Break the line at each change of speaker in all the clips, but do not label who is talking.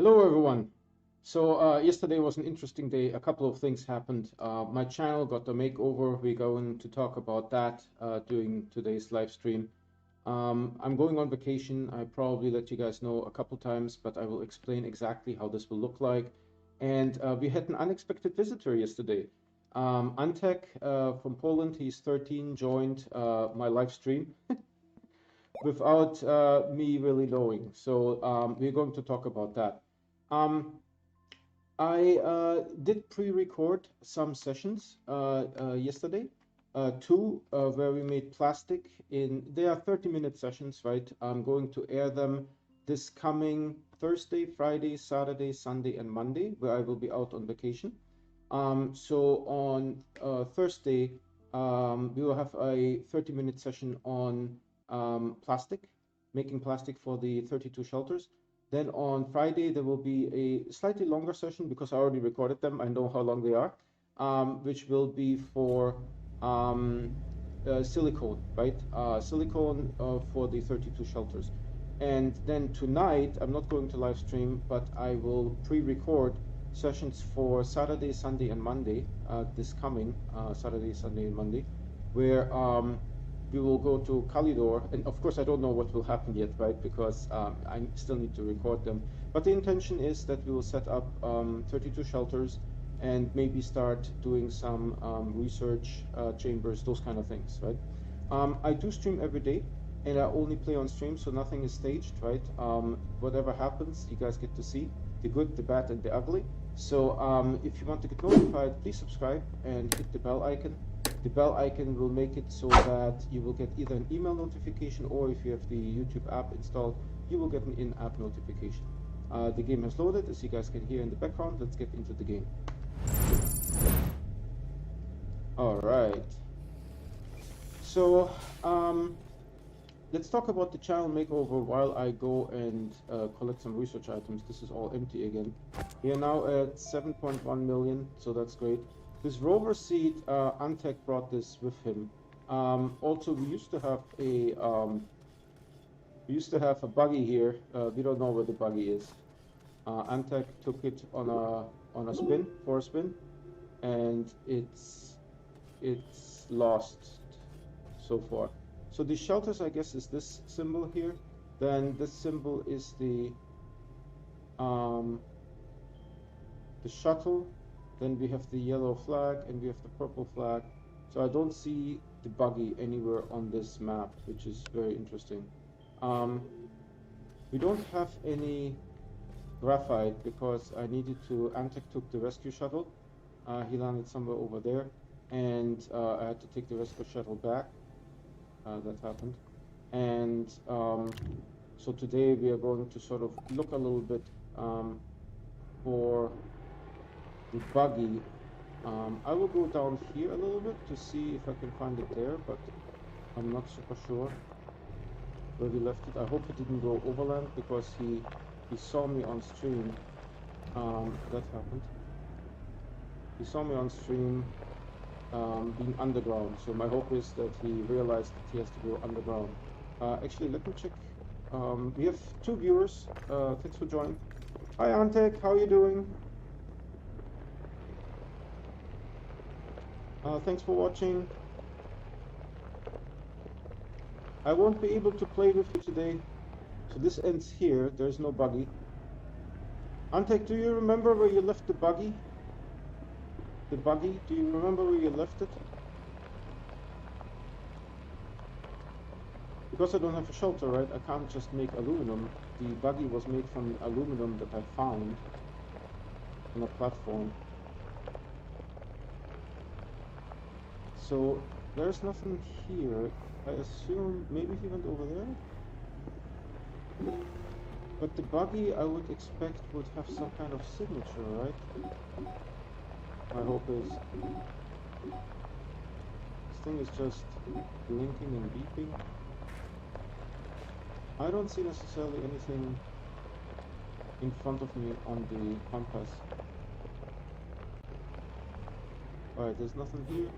Hello everyone. So yesterday was an interesting day. A couple of things happened. My channel got a makeover. We're going to talk about that during today's live stream. I'm going on vacation. I probably let you guys know a couple times, but I will explain exactly how this will look like. And we had an unexpected visitor yesterday. Antek from Poland, he's 13, joined my live stream without me really knowing. So we're going to talk about that. Um, I did pre-record some sessions yesterday, two where we made plastic in, they are 30-minute sessions, right? I'm going to air them this coming Thursday, Friday, Saturday, Sunday, and Monday, where I will be out on vacation. So on Thursday, we will have a 30-minute session on plastic, making plastic for the 32 shelters. Then on Friday, there will be a slightly longer session because I already recorded them. I know how long they are, which will be for silicone, right? Silicone for the 32 shelters. And then tonight, I'm not going to live stream, but I will pre-record sessions for Saturday, Sunday, and Monday, this coming Saturday, Sunday, and Monday, where we will go to Kalidor, and of course I don't know what will happen yet, right? Because I still need to record them. But the intention is that we will set up 32 shelters and maybe start doing some research chambers, those kind of things, right? I do stream every day, and I only play on stream, so nothing is staged, right? Whatever happens, you guys get to see the good, the bad, and the ugly. So if you want to get notified, please subscribe and hit the bell icon. The bell icon will make it so that you will get either an email notification, or if you have the YouTube app installed, you will get an in-app notification. The game has loaded, as you guys can hear in the background. Let's get into the game. All right. So let's talk about the channel makeover while I go and collect some research items. This is all empty again. We are now at 7.1 million, so that's great. This rover seat, Antek brought this with him. Also, we used to have a buggy here. We don't know where the buggy is. Antek took it on a spin, for a spin, and it's lost so far. So the shelters, I guess, is this symbol here. Then this symbol is the shuttle. Then we have the yellow flag and we have the purple flag. So I don't see the buggy anywhere on this map, which is very interesting. We don't have any graphite because I needed to, Antek took the rescue shuttle. He landed somewhere over there, and I had to take the rescue shuttle back. That happened. And so today we are going to sort of look a little bit for the buggy. I will go down here a little bit to see if I can find it there, but I'm not super sure where we left it. I hope it didn't go overland because he saw me on stream. That happened. He saw me on stream being underground, so my hope is that he realized that he has to go underground. Actually, let me check. We have 2 viewers. Thanks for joining. Hi Antek, how are you doing? Thanks for watching. I won't be able to play with you today, so this ends here. There's no buggy. Antek, do you remember where you left the buggy? The buggy, do you remember where you left it? Because I don't have a shelter, right? I can't just make aluminum. The buggy was made from aluminum that I found on a platform. So there's nothing here. I assume maybe he went over there? But the buggy, I would expect, would have some kind of signature, right? My hope is. This thing is just blinking and beeping. I don't see necessarily anything in front of me on the compass. Alright, there's nothing here.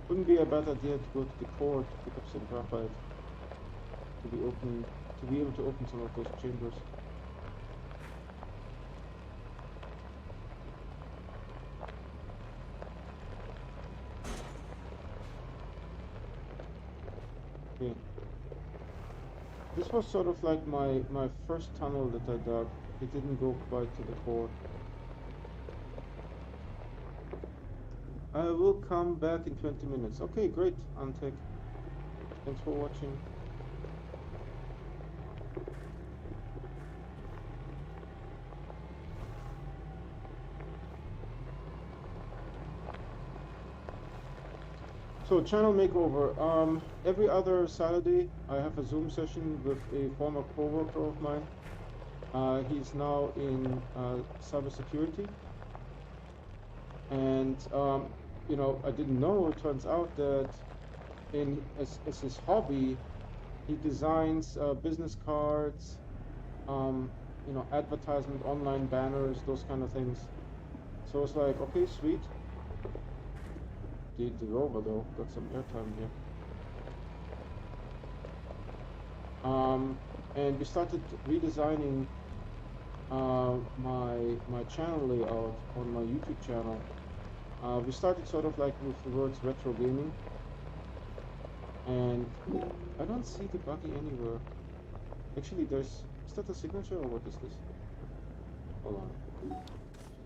Wouldn't be a bad idea to go to the core to pick up some graphite. to be able to open some of those chambers. Okay. This was sort of like my first tunnel that I dug. It didn't go quite to the core. I will come back in 20 minutes. Okay, great, Antek. Thanks for watching. So, channel makeover. Every other Saturday, I have a Zoom session with a former co-worker of mine. He's now in cybersecurity. And, you know, I didn't know, it turns out that as his hobby, he designs business cards, you know, advertisement, online banners, those kind of things. So it's like, okay, sweet. The rover though got some airtime here. And we started redesigning my channel layout on my YouTube channel. We started sort of like with the words retro gaming, and I don't see the buggy anywhere. Actually, is that a signature or what is this? Hold on.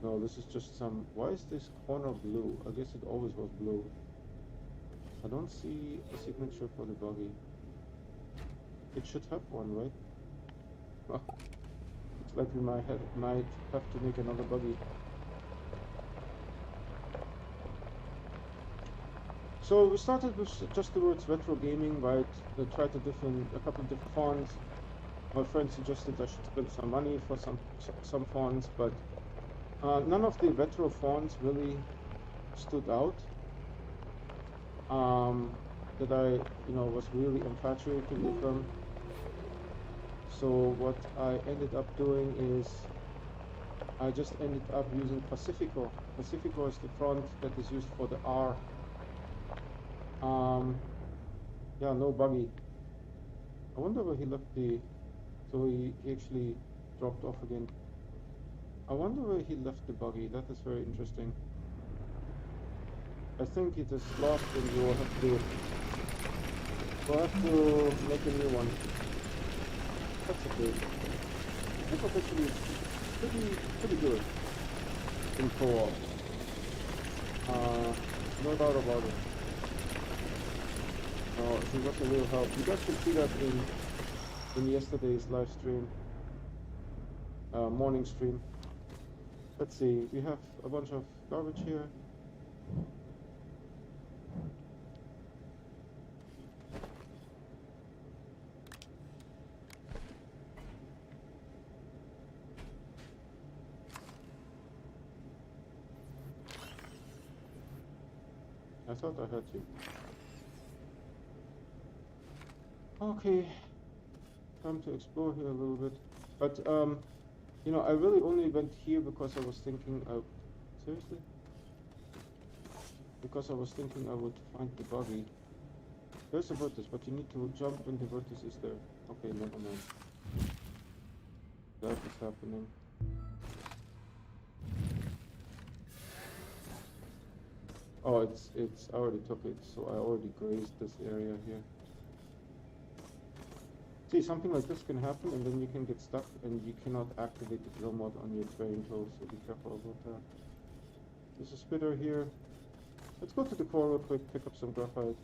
No, this is just some, why is this corner blue? I guess it always was blue. I don't see a signature for the buggy. It should have one, right? Well, looks like we might have to make another buggy. So we started with just the words retro gaming, right? We tried a couple of different fonts. My friend suggested I should spend some money for some fonts, but none of the retro fonts really stood out. That I, you know, was really infatuated with them. So what I ended up doing is I just ended up using Pacifico. Pacifico is the font that is used for the R. Yeah, no buggy. I wonder where he left so he actually dropped off again. I wonder where he left the buggy. That is very interesting. I think it is lost and we'll have to make a new one. That's okay. This was actually pretty good in co-op. No doubt about it. He was a real help. You guys can see that in yesterday's live stream, morning stream. Let's see, we have a bunch of garbage here. I thought I heard you. Okay, time to explore here a little bit. But, you know, I really only went here because I was thinking of... Seriously? Because I was thinking I would find the buggy. There's a vertex, but you need to jump when the vertex is there. Okay, never mind. That is happening. Oh, I already took it, so I already grazed this area here. See, something like this can happen, and then you can get stuck, and you cannot activate the drill mod on your terrain tool, so be careful about that. There's a spitter here. Let's go to the core real quick, pick up some graphite.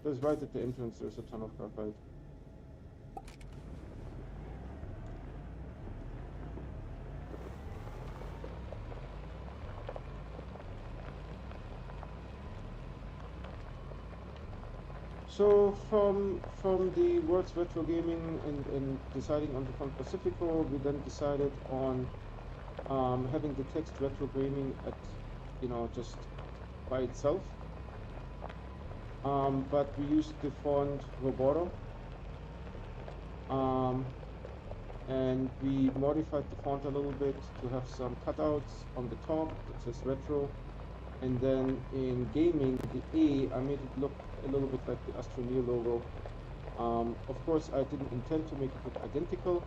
There's right at the entrance, there's a ton of graphite. So from the words retro gaming and deciding on the font Pacifico, we then decided on having the text retro gaming at, you know, just by itself. But we used the font Roboto, and we modified the font a little bit to have some cutouts on the top that says retro. And then in gaming, the A, I made it look a little bit like the Astroneer logo. Of course, I didn't intend to make it look identical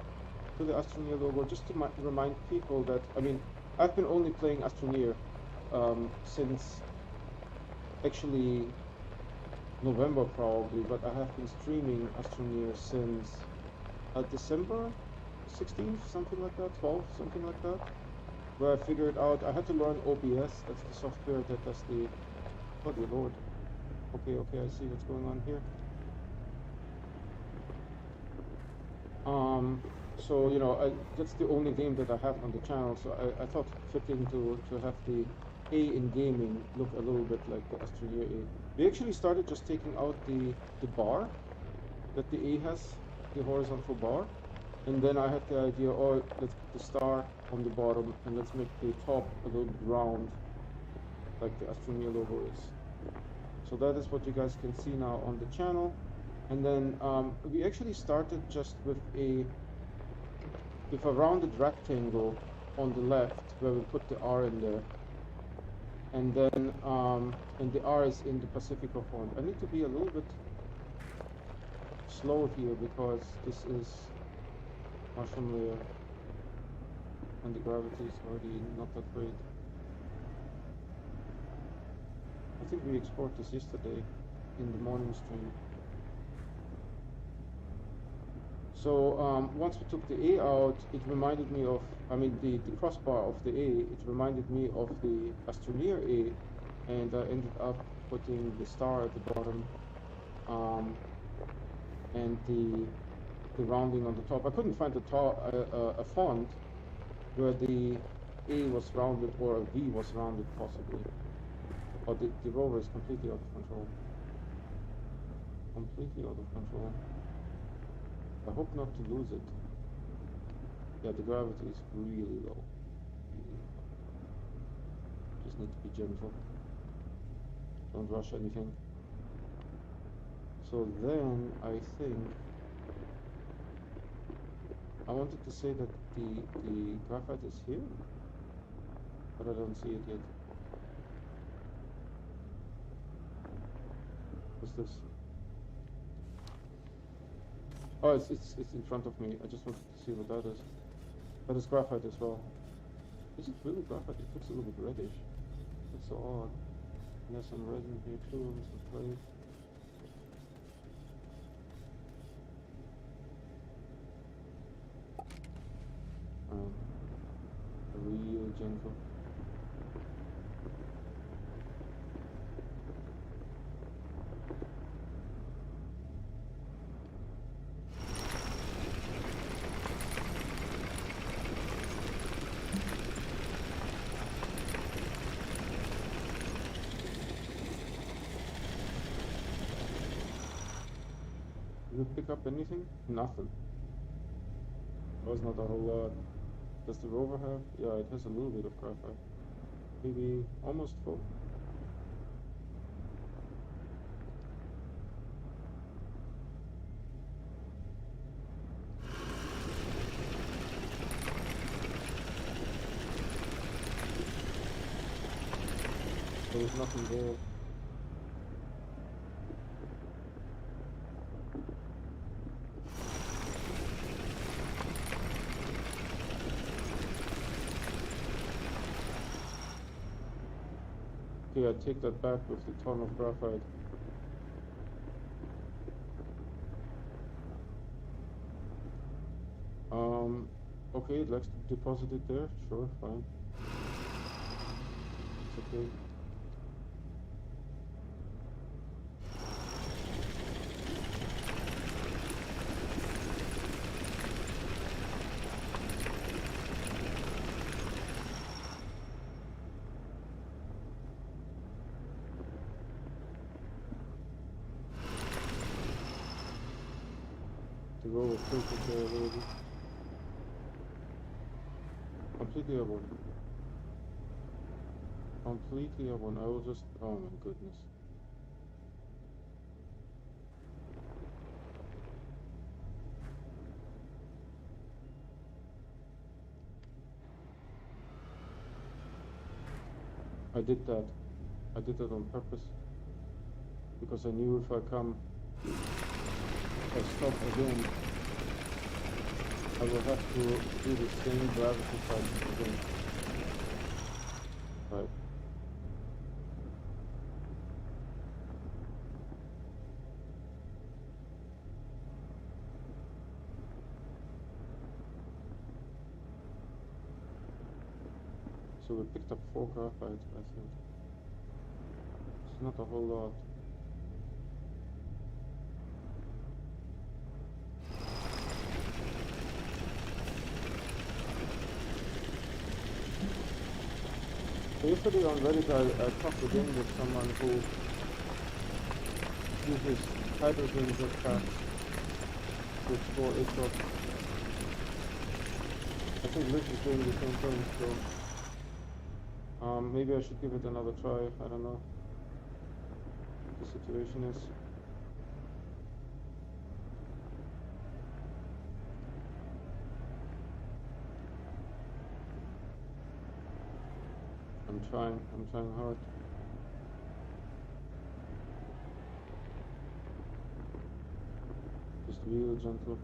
to the Astroneer logo, just to remind people that, I mean, I've been only playing Astroneer since actually November probably, but I have been streaming Astroneer since December 16th, something like that, 12th, something like that, where I figured out I had to learn OBS, that's the software that does the, oh dear lord, okay, I see what's going on here. So, you know, that's the only game that I have on the channel, so I thought it fitting to have the A in gaming look a little bit like the Astroneer A. We actually started just taking out the bar that the A has, the horizontal bar, and then I had the idea, oh, let's put the star on the bottom, and let's make the top a little bit round, like the Astroneer logo is. So that is what you guys can see now on the channel. And then we actually started just with a rounded rectangle on the left where we put the R in there. And then and the R is in the Pacifica font. I need to be a little bit slow here because this is mushroom layer and the gravity is already not that great. I think we exported this yesterday in the morning stream. So once we took the A out, it reminded me of, I mean, the crossbar of the A, it reminded me of the Astroneer A, and I ended up putting the star at the bottom, and the rounding on the top. I couldn't find a font where the A was rounded or a V was rounded possibly. Or the rover is completely out of control. Completely out of control. I hope not to lose it. Yeah, the gravity is really low. Just need to be gentle. Don't rush anything. So then I think I wanted to say that the graphite is here, but I don't see it yet. What's this? Oh, it's in front of me. I just wanted to see what that is. That is graphite as well. Is it really graphite? It looks a little bit reddish. That's so odd. And there's some red in here too, and some clay. Real gentle. Did it pick up anything? Nothing. That was not a whole lot. Does the rover have? Yeah, it has a little bit of graphite. Maybe almost full. There was nothing there. Okay, I take that back with the ton of graphite. Okay, it likes to deposit it there. Sure, fine. It's okay. The roll is tilted there a little bit. Completely airborne. Completely airborne. I will just... Oh my goodness. I did that. I did that on purpose. Because I knew if I come... if I stop again, I will have to do the same gravity cycle again. Right. So we picked up 4 graphite, I think. It's not a whole lot. So yesterday on Reddit I talked again with someone who uses hydrogen jetpacks to explore ATOP. I think Liz is doing the same thing, so maybe I should give it another try. I don't know what the situation is. I'm trying hard. Just real gentle.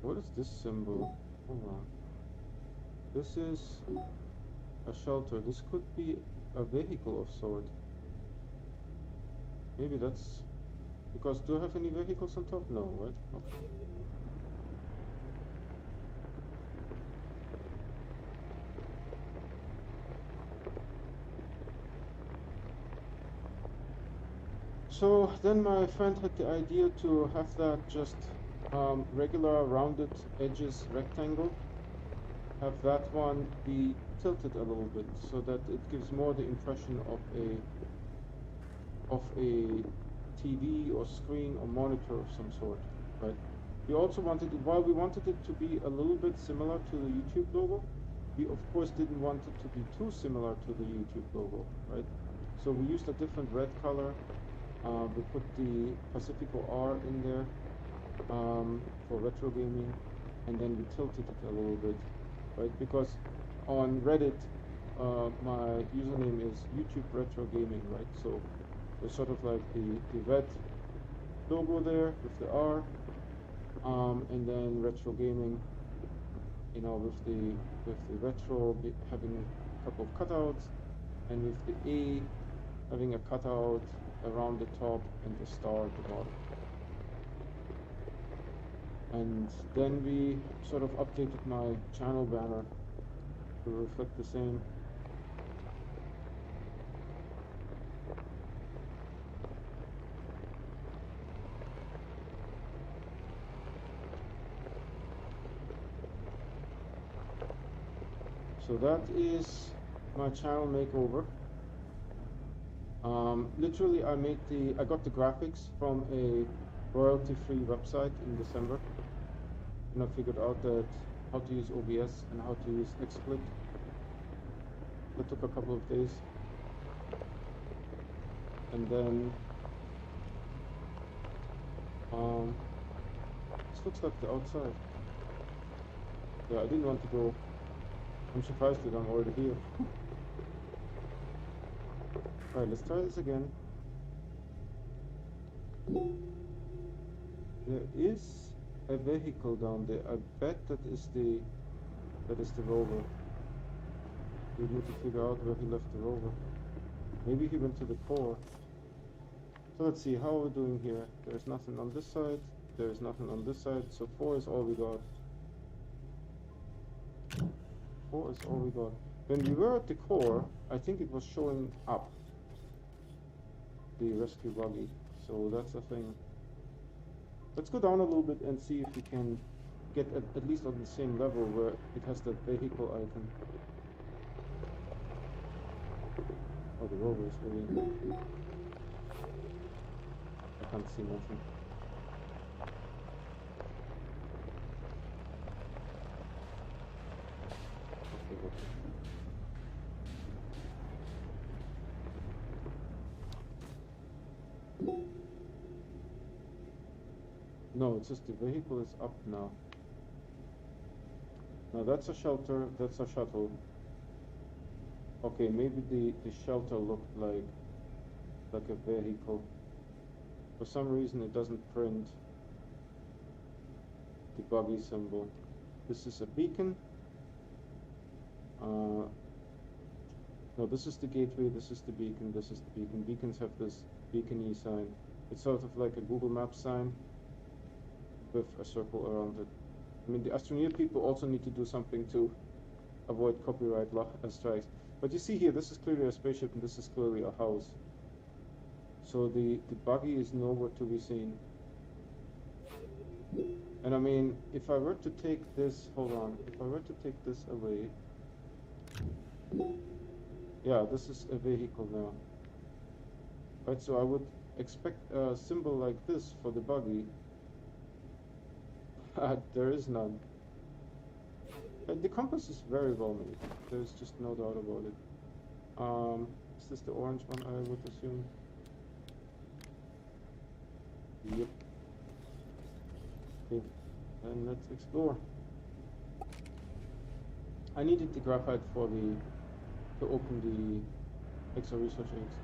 What is this symbol? Hold on. This is a shelter. This could be a vehicle of sort. Maybe that's because do I have any vehicles on top? No, right? Okay. So then my friend had the idea to have that just regular rounded edges rectangle. Have that one be tilted a little bit so that it gives more the impression of a TV or screen or monitor of some sort, right? We also wanted it, while we wanted it to be a little bit similar to the YouTube logo, we of course didn't want it to be too similar to the YouTube logo, right? So we used a different red color. We put the Pacifico R in there for retro gaming, and then we tilted it a little bit, right? Because on Reddit, my username is YouTube Retro Gaming, right? So there's sort of like the red logo there with the R, and then Retro Gaming, you know, with the retro having a couple of cutouts, and with the A having a cutout around the top and the star at the bottom. And then we sort of updated my channel banner to reflect the same. So that is my channel makeover. Literally I got the graphics from a royalty-free website in December, and I figured out that how to use OBS and how to use XSplit. That took a couple of days, and then this looks like the outside. Yeah, I didn't want to go. I'm surprised that I'm already here. Alright, let's try this again. There is a vehicle down there. I bet that is the rover. We need to figure out where he left the rover. Maybe he went to the core. So let's see, how are we doing here? There's nothing on this side. There's nothing on this side. So 4 is all we got. 4 is all we got. When we were at the core, I think it was showing up the rescue buggy. So that's the thing. Let's go down a little bit and see if we can get at least on the same level where it has that vehicle icon. Oh, the rover is really... I can't see nothing. Okay. No, it's just the vehicle is up now. Now that's a shelter, that's a shuttle. Okay, maybe the shelter looked like a vehicle. For some reason it doesn't print the buggy symbol. This is a beacon. No, this is the gateway, this is the beacon, this is the beacon. Beacons have this beacon-y sign. It's sort of like a Google Maps sign with a circle around it. I mean, the Astroneer people also need to do something to avoid copyright strikes. But you see here, this is clearly a spaceship and this is clearly a house. So the buggy is nowhere to be seen. And I mean, if I were to take this, hold on, if I were to take this away, yeah, this is a vehicle now. Right, so I would expect a symbol like this for the buggy. There is none. The compass is very well made. There's just no doubt about it. Is this the orange one, I would assume? Yep. Okay, then let's explore. I needed the graphite for to open the exo research eggs.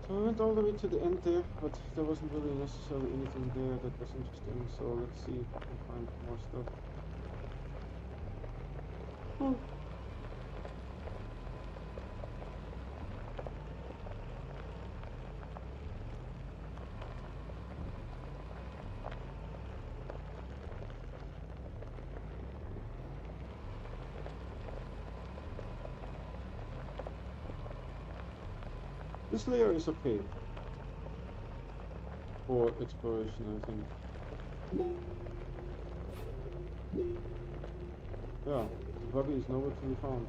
So I went all the way to the end there, but there wasn't really necessarily anything there that was interesting, so let's see if I can find more stuff. Oh. This layer is okay for exploration, I think. Yeah, the buggy is nowhere to be found.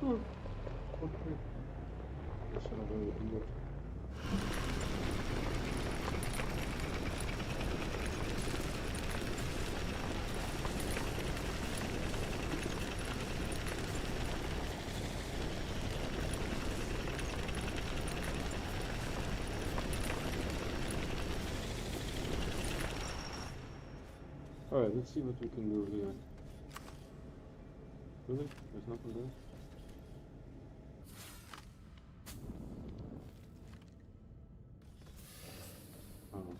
Okay. That's not very weird. Alright, let's see what we can do here. Really? There's nothing there? Oh.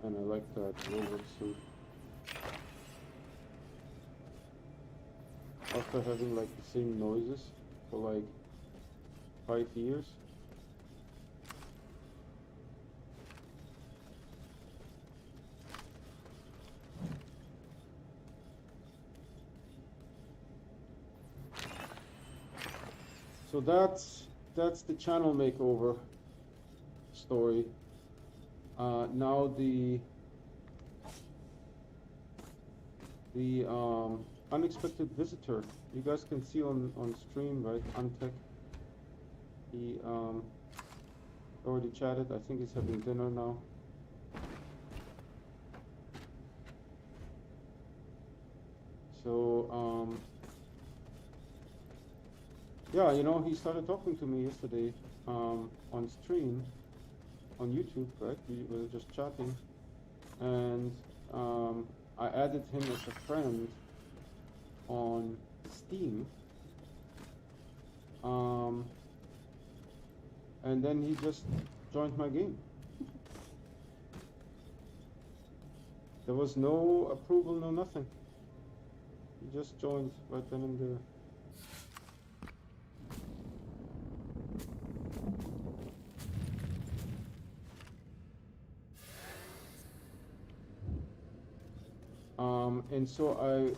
And I like that robot suit. After having like the same noises for like 5 years. So that's the channel makeover story. Now the unexpected visitor. You guys can see on stream, right? Antek. He already chatted. I think he's having dinner now. So yeah, you know, he started talking to me yesterday on stream on YouTube, right? We were just chatting, and I added him as a friend on Steam, and then he just joined my game. There was no approval, no nothing. He just joined right then and there. And so I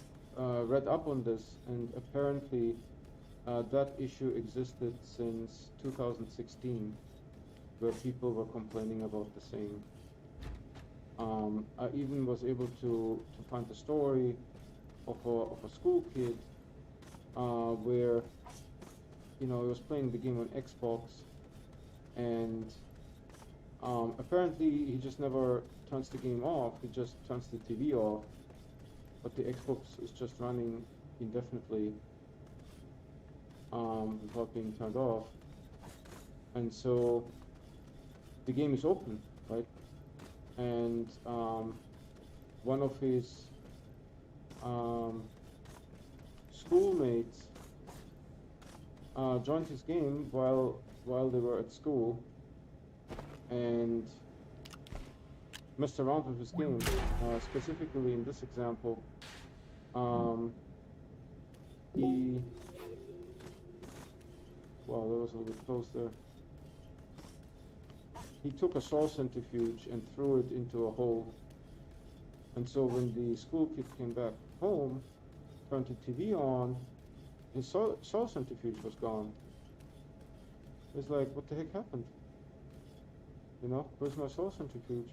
read up on this, and apparently that issue existed since 2016, where people were complaining about the same. I even was able to find the story of a school kid where, you know, he was playing the game on Xbox, and apparently he just never turns the game off, he just turns the TV off, but the Xbox is just running indefinitely without being turned off. And so the game is open, right? And one of his schoolmates joined his game while they were at school and messed around with his game. Specifically in this example, he, wow, that was a little bit close there. He took a soul centrifuge and threw it into a hole. And so when the school kid came back home, turned the TV on, his soul centrifuge was gone. It's like, what the heck happened? You know, where's my soul centrifuge?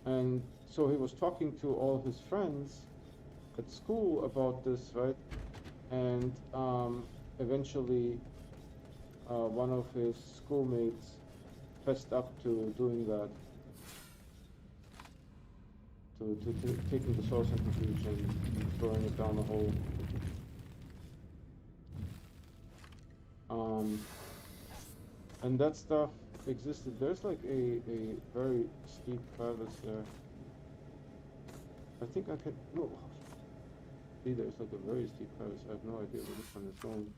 And so he was talking to all his friends at school about this, right? And eventually one of his schoolmates fessed up to doing that, to taking the soul centrifuge and throwing it down the hole. And that stuff existed. There's like a very steep crevice there. I think I can, no, see, there's like a very steep crevice. I have no idea where this one is going.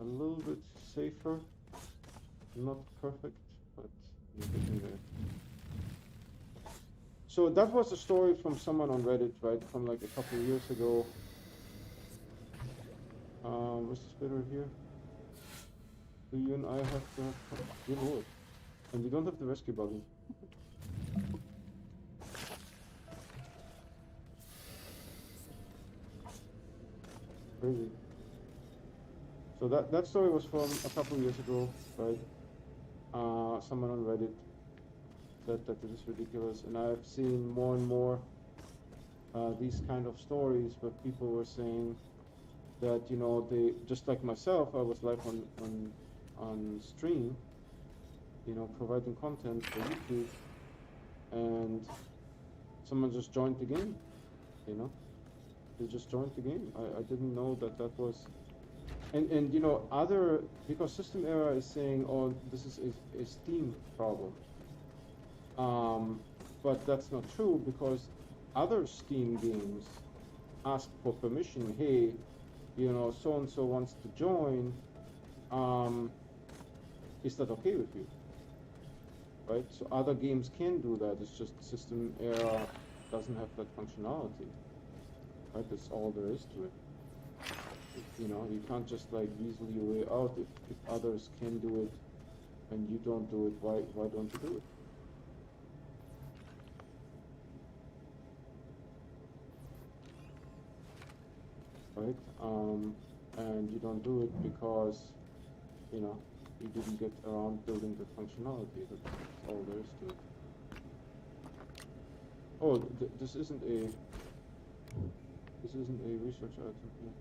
A little bit safer, not perfect, but you're getting there. So that was a story from someone on Reddit, right, from like a couple of years ago. What's the spitter here? Do you and I have to have, good lord. And you don't have the rescue buggy. Crazy. So that story was from a couple of years ago, right? Someone on Reddit said that this is ridiculous, and I've seen more and more these kind of stories where people were saying that, you know, they, just like myself, I was live on stream, you know, providing content for YouTube, and someone just joined the game, you know, they just joined the game. I didn't know that was, and you know, because System Era is saying, oh, this is a Steam problem, but that's not true, because other Steam games ask for permission. Hey, you know, so and so wants to join. Is that okay with you? Right? So other games can do that. It's just System Era doesn't have that functionality. Right? That's all there is to it. You know, you can't just like weasel your way out. If others can do it and you don't do it, why don't you do it? Right? And you don't do it because, you know, you didn't get around building the functionality. That's all there is to it. Oh, this isn't a research item here.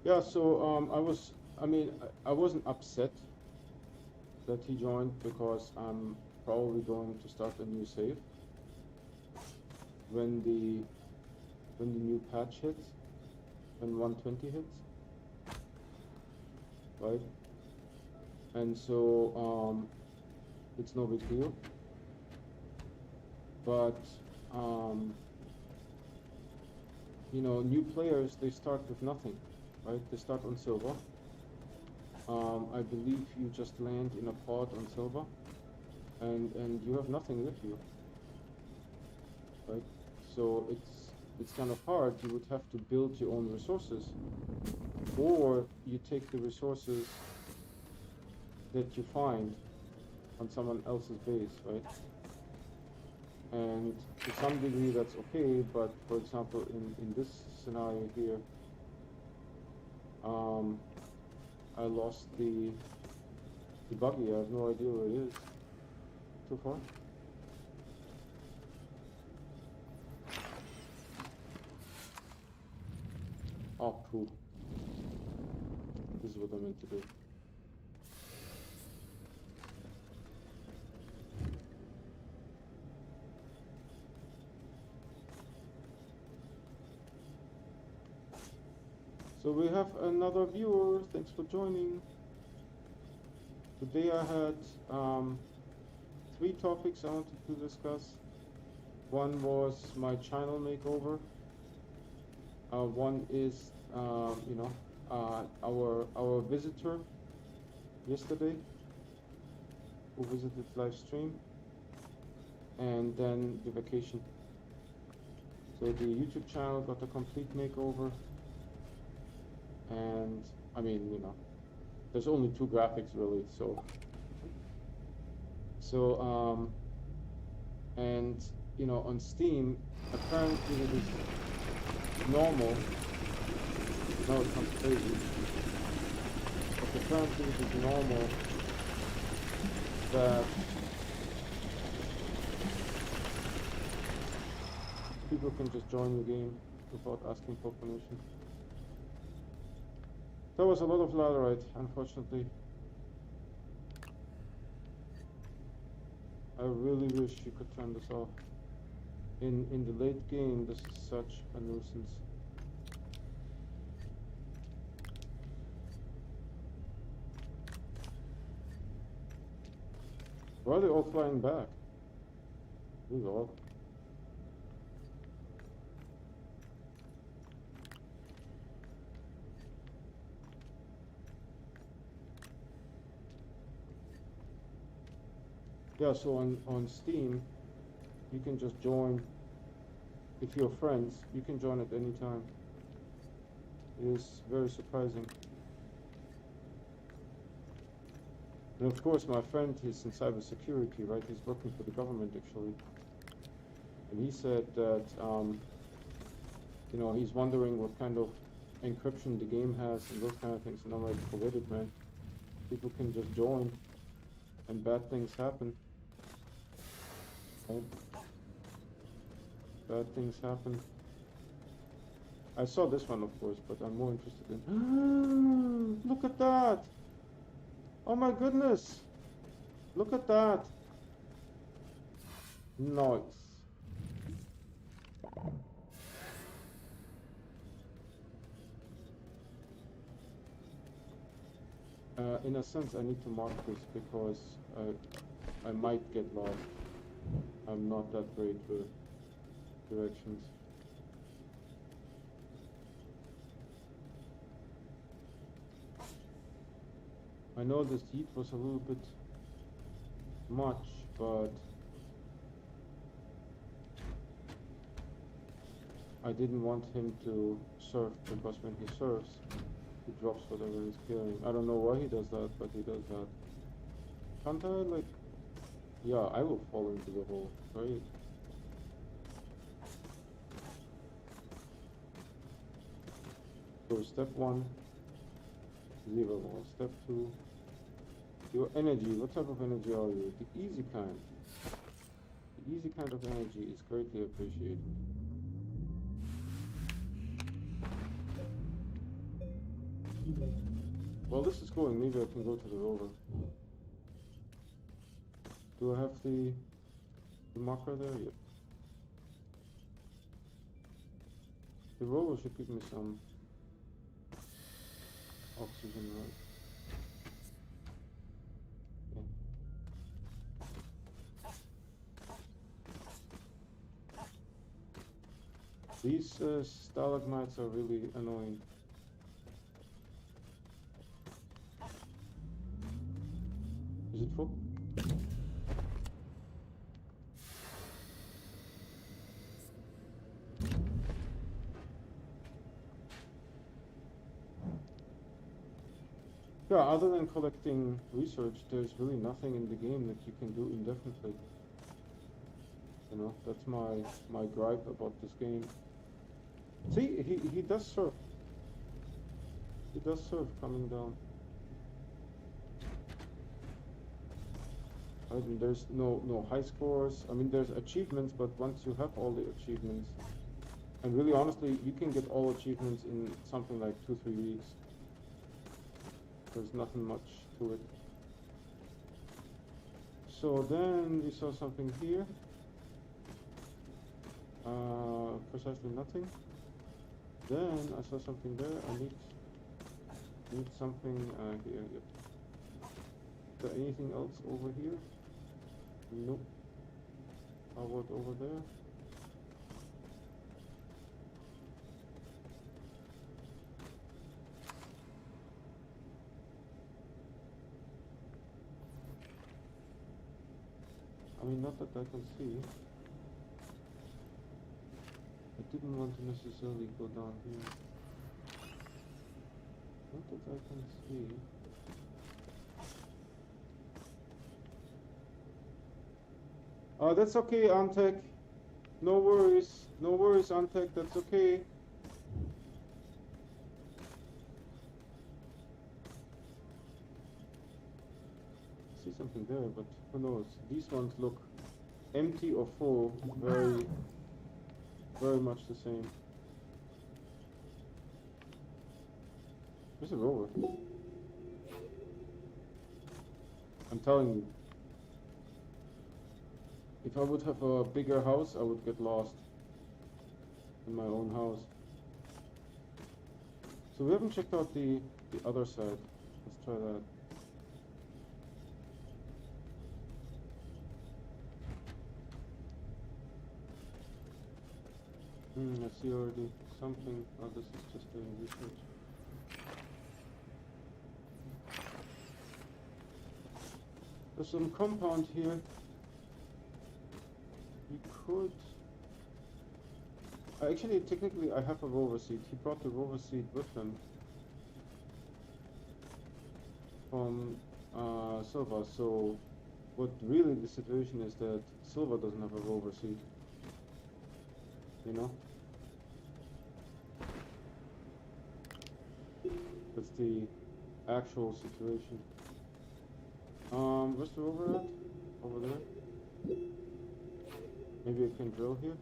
Yeah, so I wasn't upset that he joined, because I'm probably going to start a new save when the new patch hits, when 120 hits, right? And so it's no big deal, but you know, new players, they start with nothing, right? They start on silver. I believe you just land in a pod on silver, and you have nothing with you, right? So it's kind of hard. You would have to build your own resources, or you take the resources that you find on someone else's base, right? And to some degree that's okay, but for example in this scenario here, I lost the buggy. I have no idea where it is. Too far? Oh, cool. This is what I meant to do. So we have another viewer. Thanks for joining. Today I had 3 topics I wanted to discuss. One was my channel makeover. One is our visitor yesterday who visited live stream, and then the vacation. So the YouTube channel got a complete makeover, and I mean, there's only 2 graphics really, and on Steam apparently it is normal. No, it sounds crazy, but apparently it is normal that people can just join the game without asking for permission. There was a lot of latterite, unfortunately. I really wish you could turn this off. In the late game, this is such a nuisance. Why are they all flying back? This is odd. Yeah, so on Steam, you can just join. If you're friends, you can join at any time. It is very surprising. And of course, my friend is in cybersecurity, right? He's working for the government, actually. And he said that, he's wondering what kind of encryption the game has and those kind of things. And I'm like, forget it, man. People can just join, and bad things happen. Right? Bad things happen. I saw this one, of course, but I'm more interested in... Look at that! Oh my goodness! Look at that! Nice. In a sense, I need to mark this because I might get lost. I'm not that great with directions. I know this heat was a little bit much, but I didn't want him to surf, because when he surfs, he drops whatever he's carrying. I don't know why he does that, but he does that. Can't I, like... Yeah, I will fall into the hole, right? So step 1, 0. Step 2, your energy. What type of energy are you? The easy kind. The easy kind of energy is greatly appreciated. Well, this is going. Maybe I can go to the rover. Do I have the marker there? Yep. The rover should give me some oxygen, right? Okay. These stalagmites are really annoying. Is it full? Yeah, other than collecting research, there's really nothing in the game that you can do indefinitely. That's my gripe about this game. See, he does surf. It does surf coming down. I mean, there's no high scores. I mean, there's achievements, but once you have all the achievements, and really honestly, you can get all achievements in something like 2-3 weeks. There's nothing much to it. So then we saw something here. Precisely nothing. Then I saw something there. I need something here. Yep. Is there anything else over here? Nope. How about over there? I mean, not that I can see. I didn't want to necessarily go down here. Not that I can see. Oh, that's okay, Antek. No worries. No worries, Antek. That's okay. I see something there, but who knows? These ones look empty or full. Very much the same. Where's the rover? I'm telling you. If I would have a bigger house, I would get lost in my own house. So we haven't checked out the other side. Let's try that. I see already something. Oh, this is just doing research. There's some compound here. We could... Actually, technically, I have a rover seat. He brought the rover seat with him from Silva. So, what really the situation is that Silva doesn't have a rover seat. You know? That's the actual situation. Where's the rover at? Over there? Maybe I can drill here?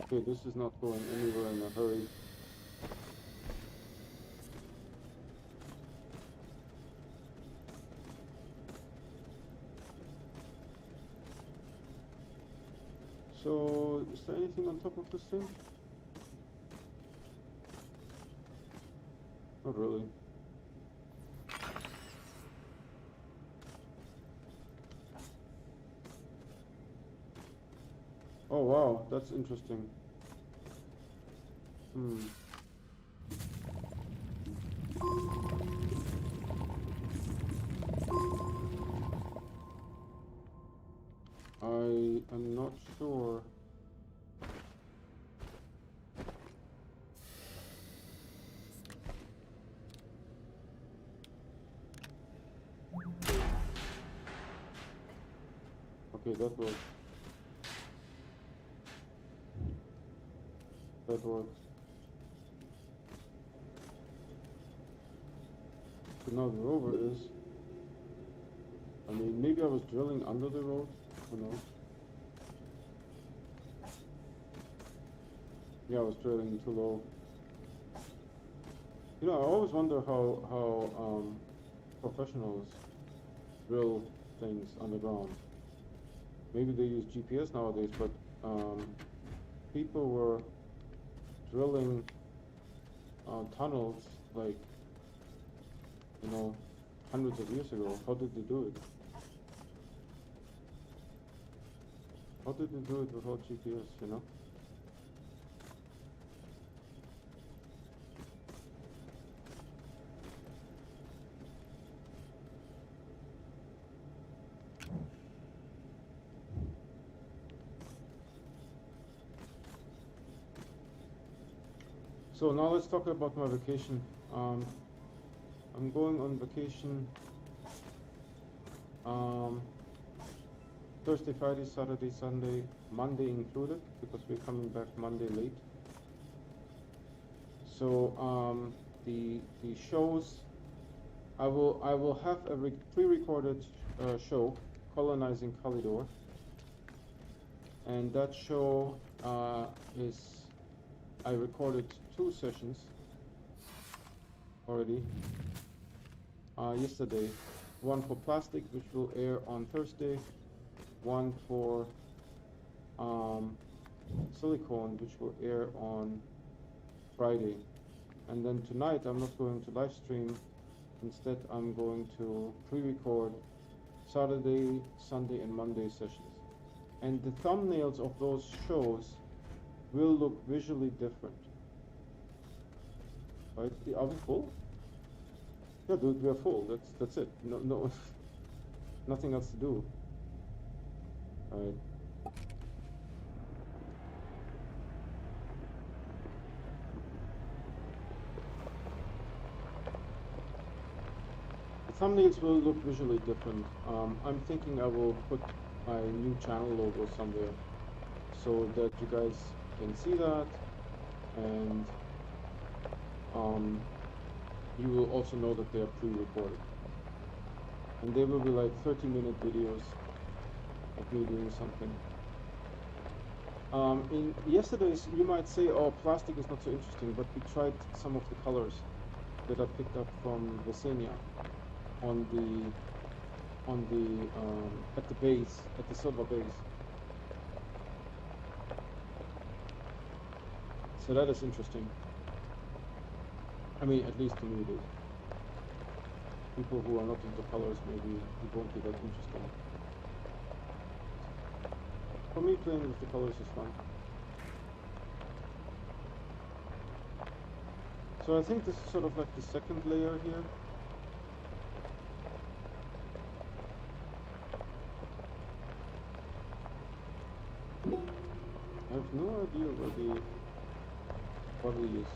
Okay, this is not going anywhere in a hurry. So, is there anything on top of this thing? Not really. Oh wow, that's interesting. I am not sure. Okay, that works. That works. So now the rover is... I mean, maybe I was drilling under the road. Who knows? Yeah, I was drilling too low. You know, I always wonder how professionals drill things underground. Maybe they use GPS nowadays, but people were drilling tunnels like, you know, hundreds of years ago. How did they do it? How did they do it without GPS, you know? So now let's talk about my vacation. I'm going on vacation Thursday, Friday, Saturday, Sunday, Monday included, because we're coming back Monday late. So the shows, I will have a pre-recorded show, Colonizing Kalidor, and that show I recorded 2 sessions already yesterday. One for plastic, which will air on Thursday. One for silicone, which will air on Friday. And then tonight I'm not going to live stream. Instead, I'm going to pre-record Saturday, Sunday, and Monday sessions. And the thumbnails of those shows will look visually different. Right? Are we full? Yeah, dude, we are full. That's it. No, nothing else to do. All right. The thumbnails will look visually different. I'm thinking I will put my new channel logo somewhere so that you guys can see that, and you will also know that they are pre-recorded. And they will be like 30-minute videos of me doing something. In yesterday's, you might say, oh, plastic is not so interesting, but we tried some of the colors that I picked up from Vesania at the base, at the silver base. So that is interesting. I mean, at least to me it is. People who are not into colors, maybe it won't be that interesting. For me, playing with the colors is fun. So I think this is sort of like the second layer here. I have no idea where the body is.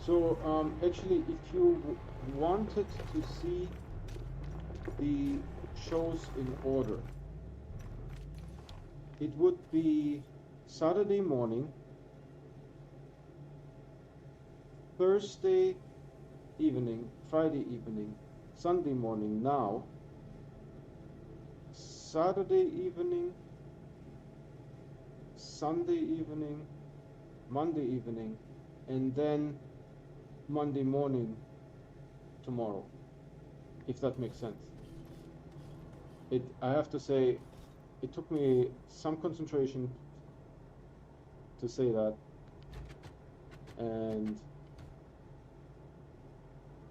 So actually, if you wanted to see the shows in order, it would be Saturday morning, Thursday evening, Friday evening, Sunday morning now, Saturday evening, Sunday evening, Monday evening, and then Monday morning tomorrow, if that makes sense. I have to say, it took me some concentration to say that, and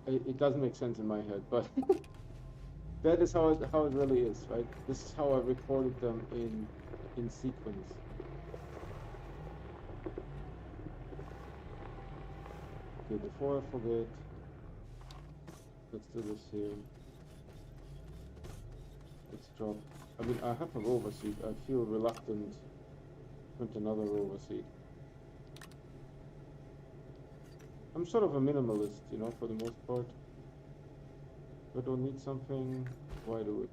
it doesn't make sense in my head, but that is how it really is, right? This is how I recorded them in sequence. Okay, before I forget, let's do this here. Let's drop. I mean, I have a rover seat. I feel reluctant to print another rover seat. I'm sort of a minimalist, you know, for the most part. If I don't need something, why do it?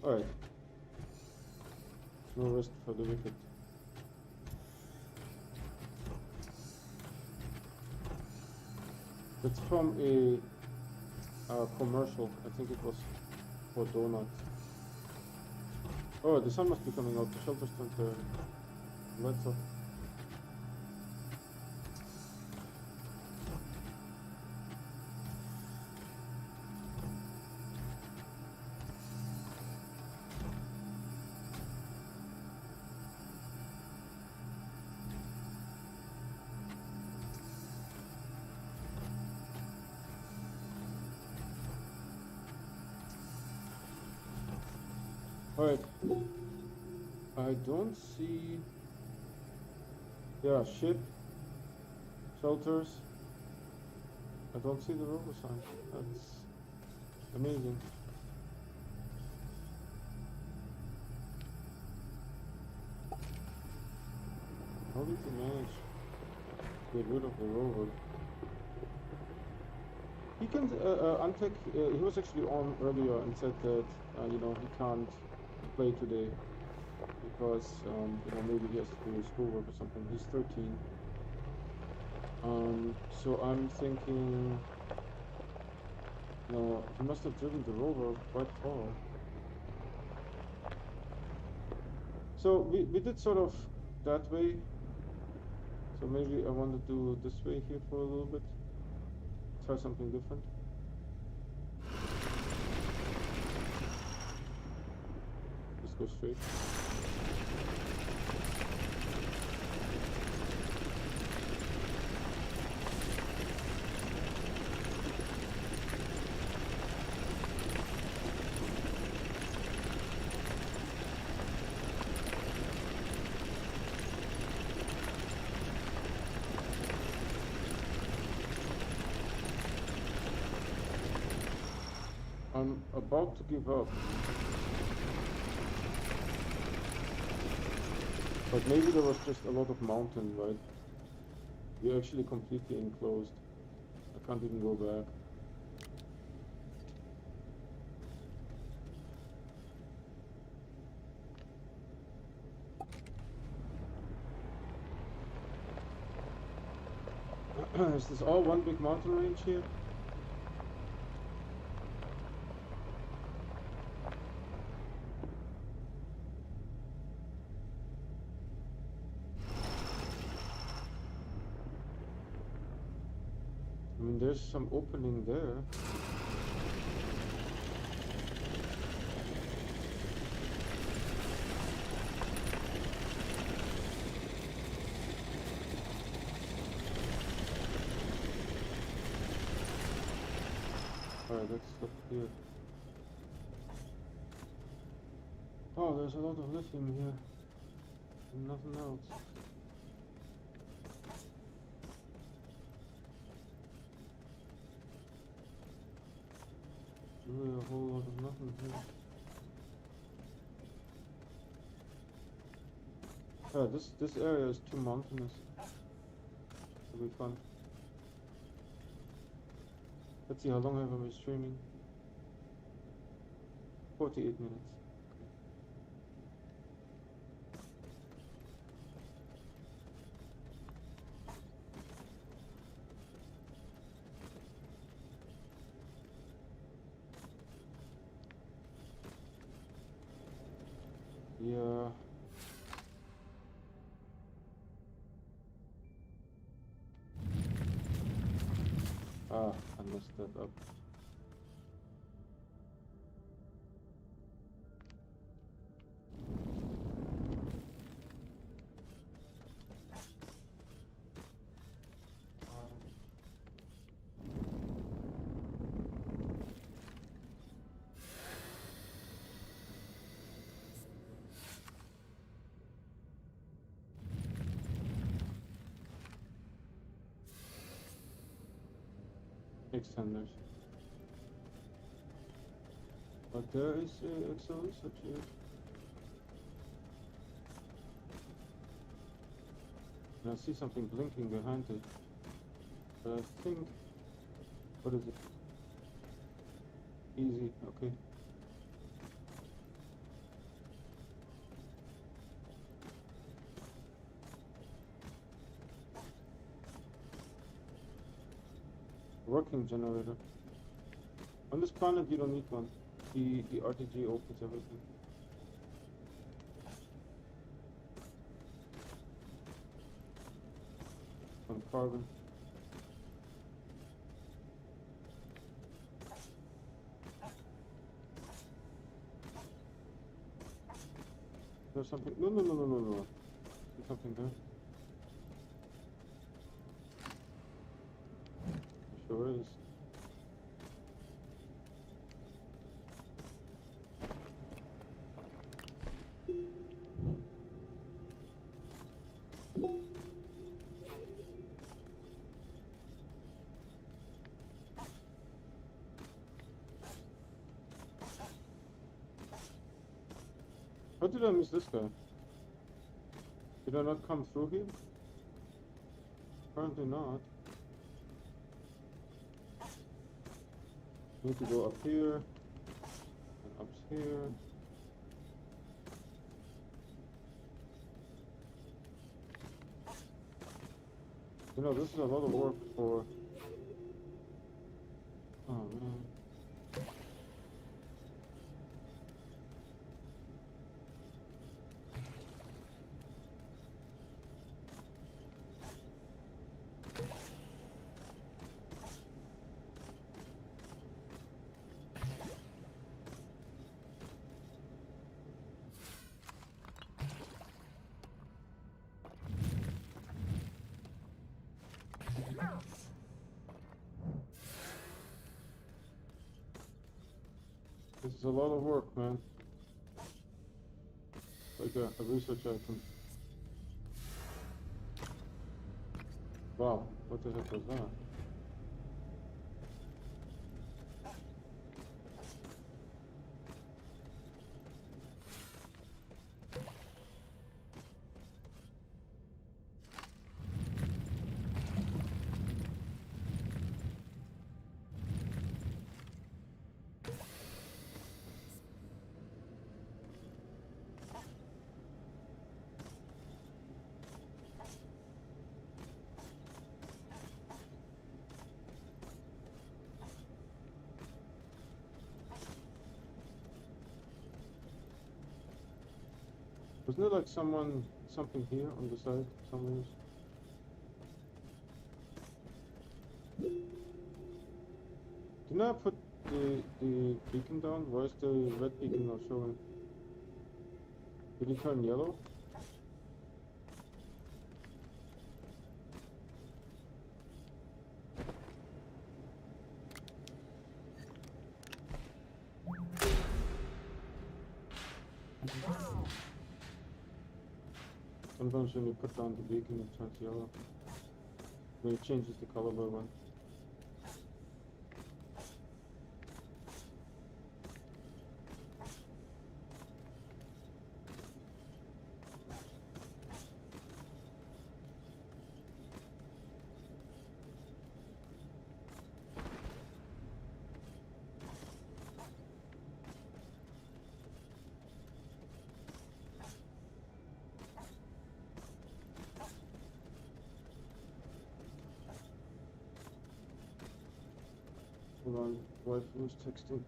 Alright. No rest for the wicked. It's from a commercial. I think it was for donuts. Oh, the sun must be coming out. The shelters turned the lights off. Alright, I don't see... Yeah, ship, shelters. I don't see the rover sign. That's amazing. How did you manage to get rid of the rover? He can, Antek, he was actually on earlier and said that, you know, he can't play today because, you know, maybe he has to do schoolwork or something. He's 13. So I'm thinking, no, he must have driven the rover quite far. So we did sort of that way. So maybe I want to do this way here for a little bit. Try something different. Just go straight. I'm about to give up. But maybe there was just a lot of mountain, right? We're actually completely enclosed. I can't even go back. Is this all one big mountain range here? I mean, there's some opening there. Alright, let's stop here. Oh, there's a lot of lithium here. And nothing else. Really a whole lot of nothing here. Yeah, this area is too mountainous to be fun. Let's see, how long have I been streaming? 48 minutes. Yeah. Ah, I messed that up. Extenders. But there is Excel research here. And I see something blinking behind it. But I think... What is it? Easy, okay. Working generator. On this planet you don't need one. The RTG opens everything. On carbon. There's something. No. There's something there. Sure is. How did I miss this guy? Did I not come through here? Apparently not. Need to go up here and up here. You know, this is a lot of work for... Oh man. This is a lot of work, man. Like a research item. Wow, what the heck was that? Wasn't there like something here on the side somewhere? Didn't I put the beacon down? Why is the red beacon not showing? Did it turn yellow? Sometimes when you put down the beacon it turns yellow. When it changes the color by one. Hold on, wife was texting.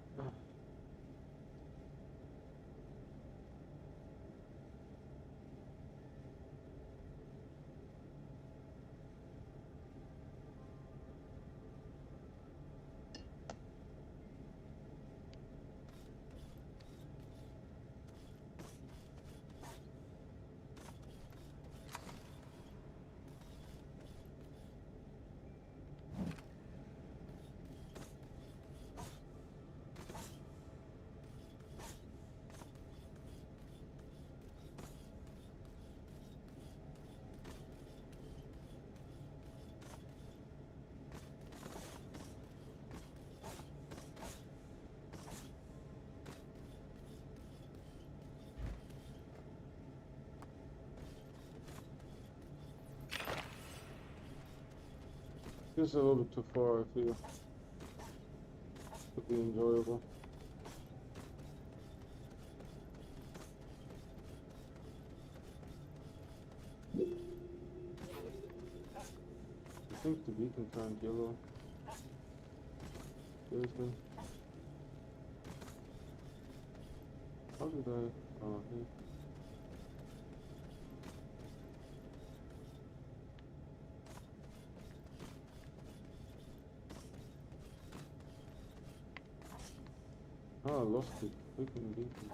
This is a little bit too far, I feel. Could be enjoyable. I think the beacon turned yellow. Seriously? How did I... Oh, here. Oh, I lost it. Freaking beacon.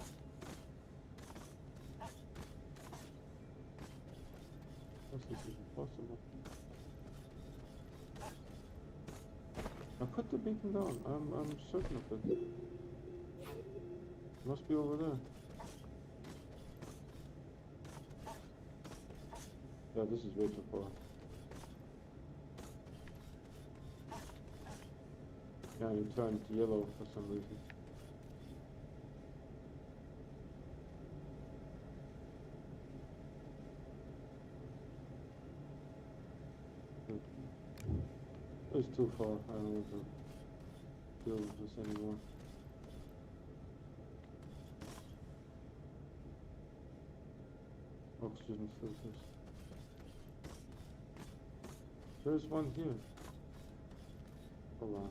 How's this even possible? I put the beacon down. I'm certain of it. Must be over there. Yeah, this is way too far. Yeah, you turned yellow for some reason. It's too far. I don't want to deal with this anymore. Oxygen filters. There's one here. Hold on.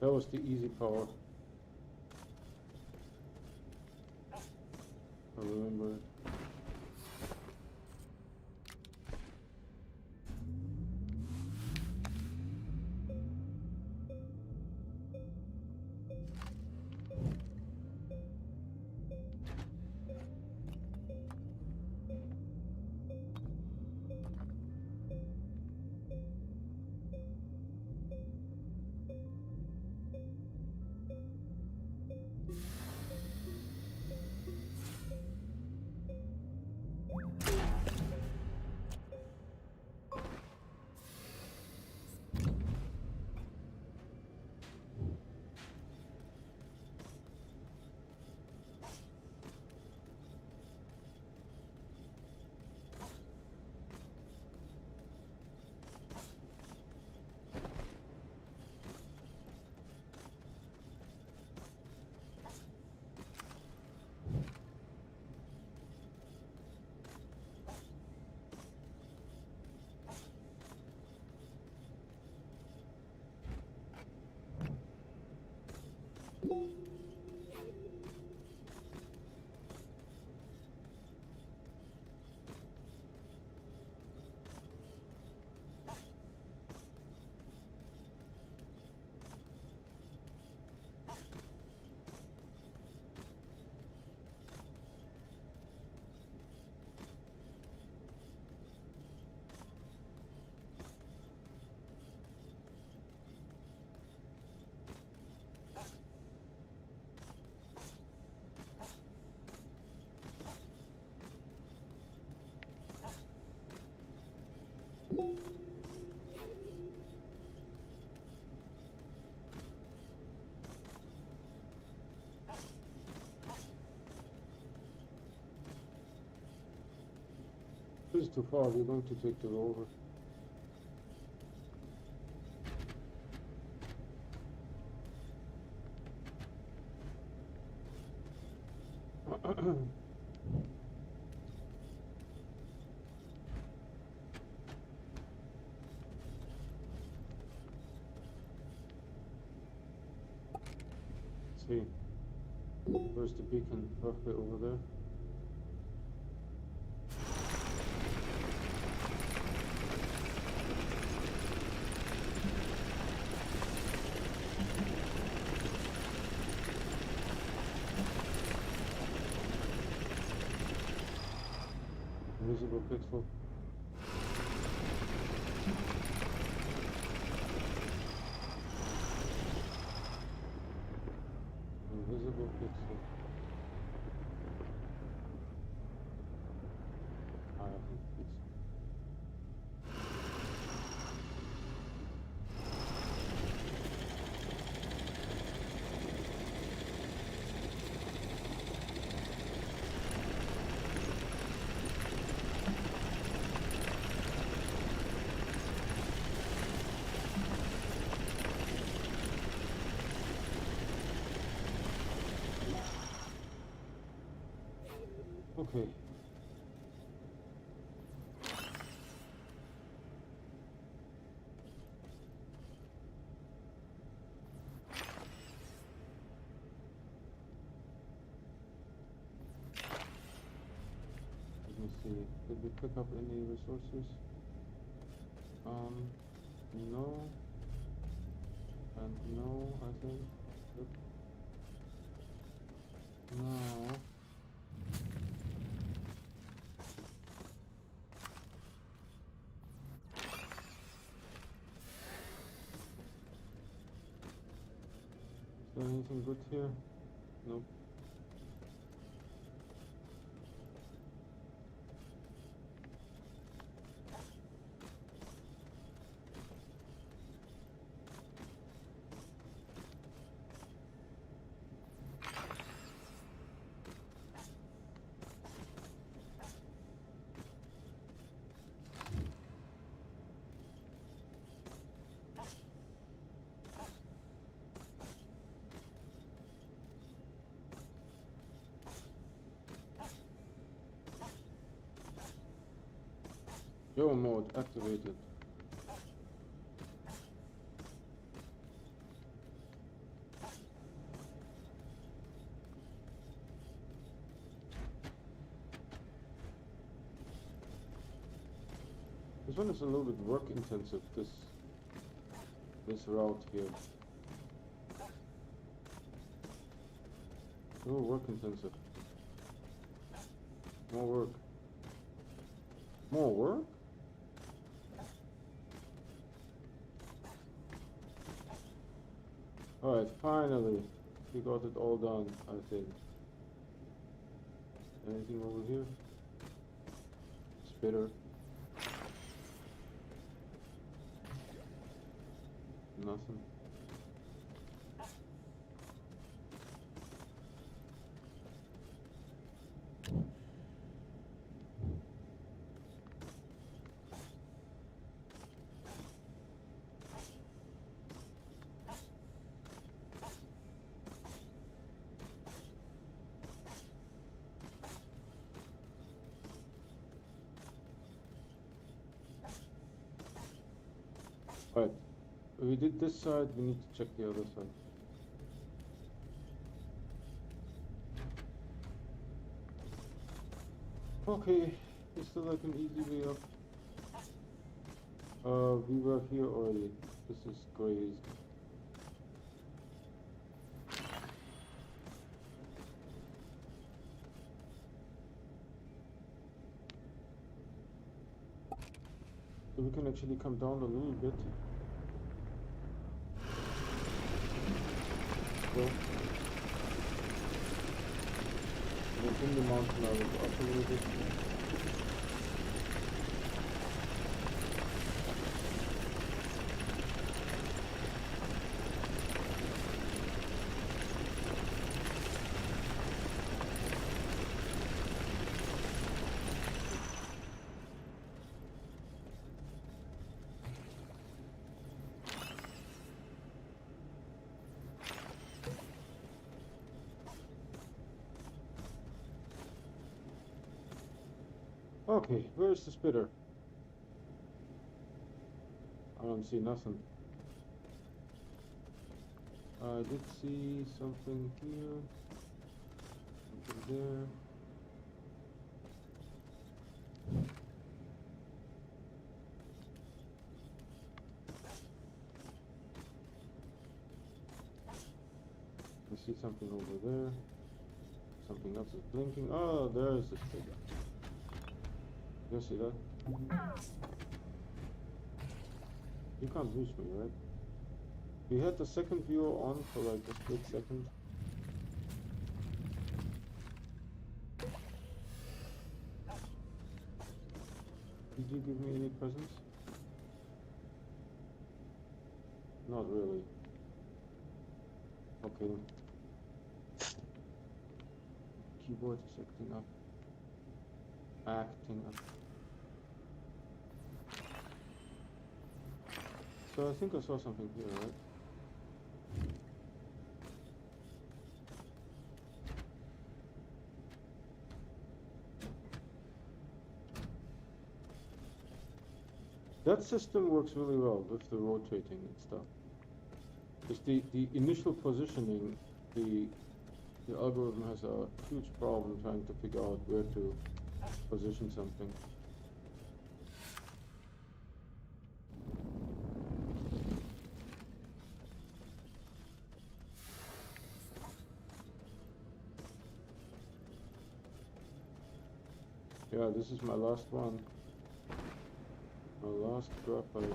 That was the easy power. I remember it. This is too far. We're going to take the rover. See, where's the beacon? Roughly over there. Invisible pixel. Invisible pixel. I think it's okay. Let me see. Did we pick up any resources? No. And no, I think. Yep. Now. Is there anything good here? Nope. Go mode activated. This one is a little bit work intensive, this route here. A little work intensive. More work. More work? Alright, finally. We got it all done, I think. Anything over here? Spitter. Nothing. Right. We did this side, we need to check the other side. Okay, is there like an easy way up? We were here already. This is crazy. So we can actually come down a little bit. So, in the mountain I will up a little bit. Okay, where's the spitter? I don't see nothing. I did see something here, something there. I see something over there. Something else is blinking. Oh, there's the spitter. You see that? You can't lose me, right? We had the second viewer on for like a split second. Did you give me any presents? Not really. Okay. Keyboard is acting up. Acting up. So I think I saw something here, right? That system works really well with the rotating and stuff. Just the initial positioning, the algorithm has a huge problem trying to figure out where to position something. Yeah, this is my last one. My last graphite.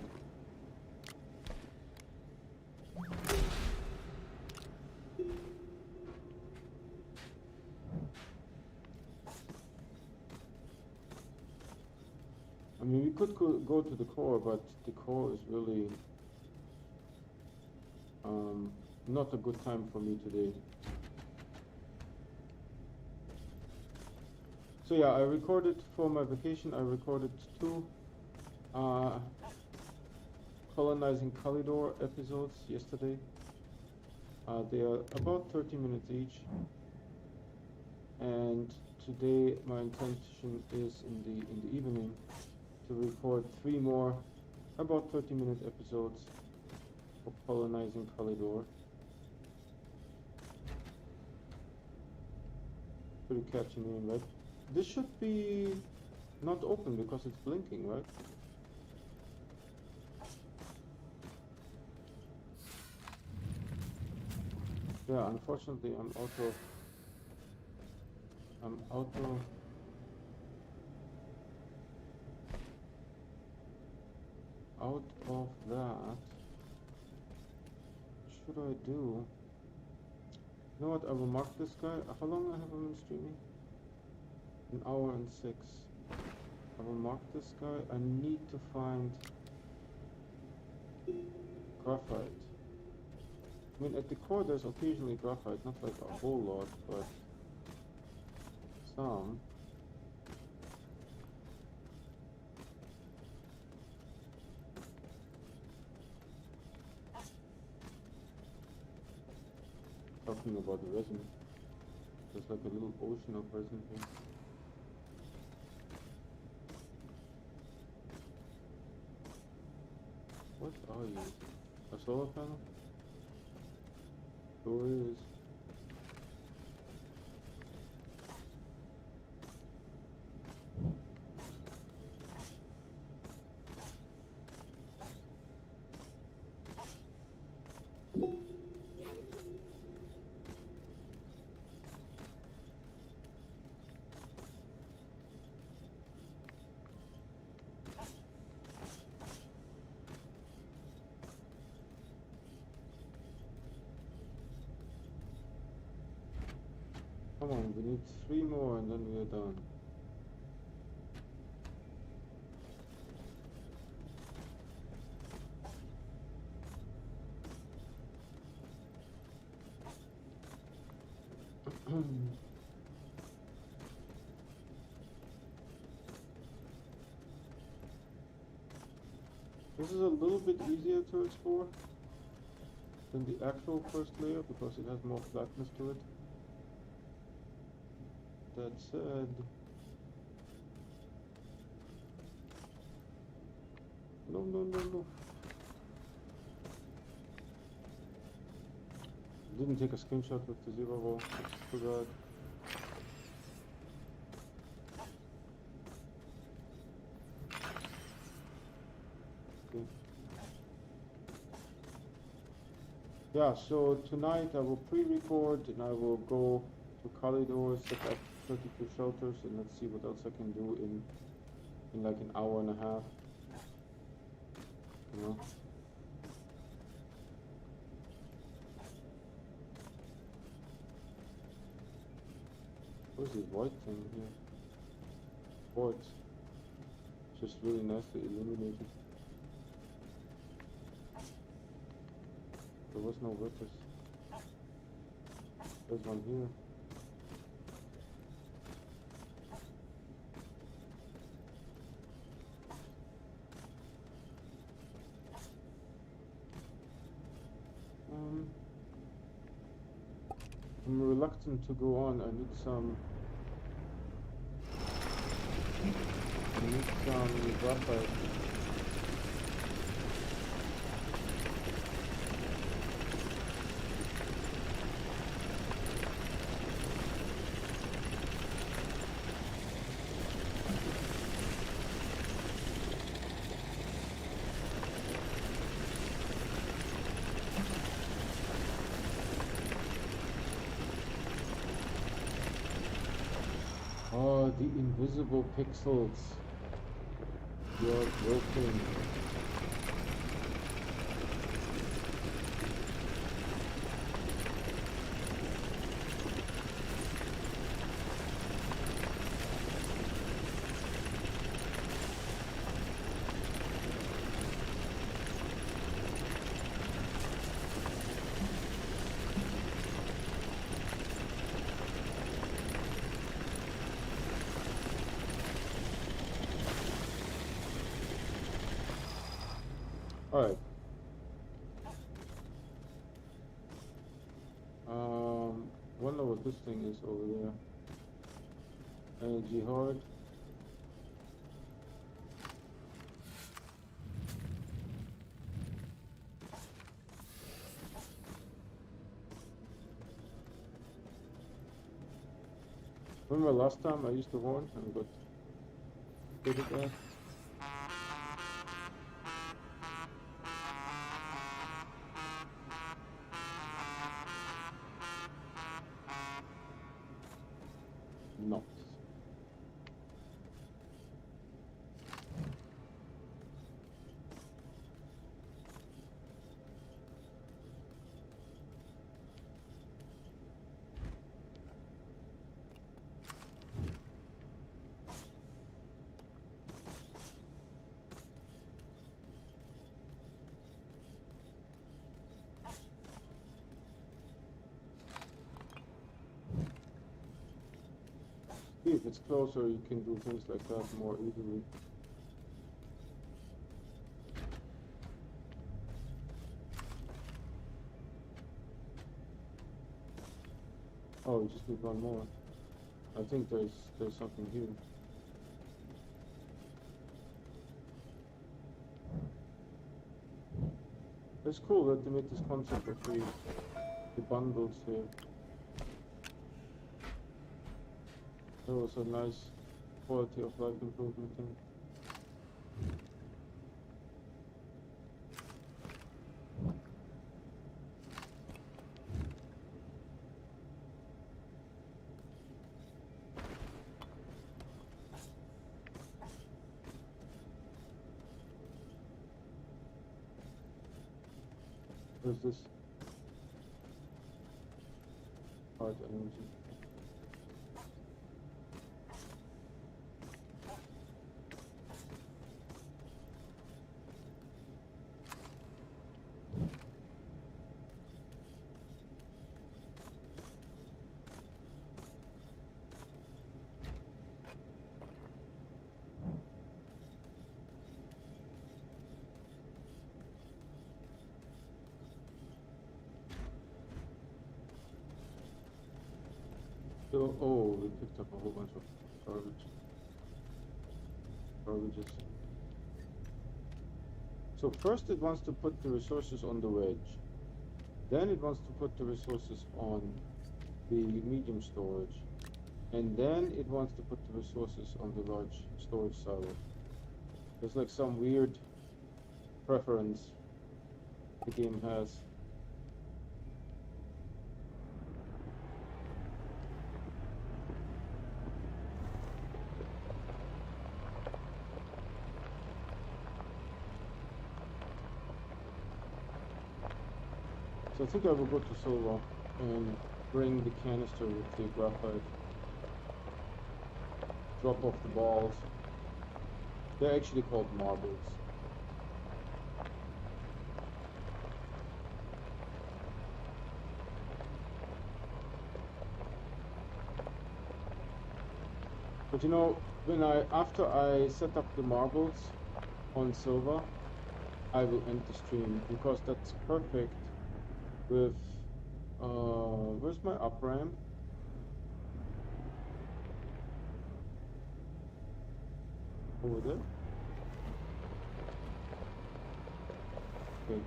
I mean, we could go to the core, but the core is really not a good time for me today. So yeah, I recorded for my vacation, I recorded 2 colonizing Kalidor episodes yesterday. They are about 30 minutes each. And today my intention is in the evening to record 3 more, about 30-minute episodes of colonizing Kalidor. Pretty catchy name, right? This should be not open because it's blinking, right? Yeah, unfortunately I'm out of that. What should I do? You know what, I will mark this guy. How long I have him streaming? 1 hour and 6. I will mark this guy. I need to find graphite. I mean, at the core there's occasionally graphite, not like a whole lot, but some. Talking about the resin, there's like a little ocean of resin here. What are you? A solar panel? Sure is. Come on, we need 3 more and then we are done. This is a little bit easier to explore than the actual first layer because it has more flatness to it. That said, no. Didn't take a screenshot with the zero roll. Forgot. Okay. Yeah, so tonight I will pre-record and I will go to Kalidor, set up 32 shelters, and let's see what else I can do in like an hour and a half. You know? What's this white thing here? Quartz. Just really nicely illuminated. There was no witness. There's one here. I'm reluctant to go on. I need some graphite. Oh, the invisible pixels. You're broken. Alright. Wonder what this thing is over there. Energy hard. Remember last time I used the horn and got good at that? Not. If it's closer, you can do things like that more easily. Oh, we just need one more. I think there's something here. It's cool that they made this concept of the bundles here. That was a nice quality of life improvement thing. What is this? Hard energy. So, oh, we picked up a whole bunch of garbages. So first it wants to put the resources on the wedge. Then it wants to put the resources on the medium storage. And then it wants to put the resources on the large storage silo. There's like some weird preference the game has. So I think I will go to Silva and bring the canister with the graphite. Drop off the balls. They're actually called marbles. But you know, after I set up the marbles on Silva, I will end the stream because that's perfect with where's my up ramp? Over there? Okay.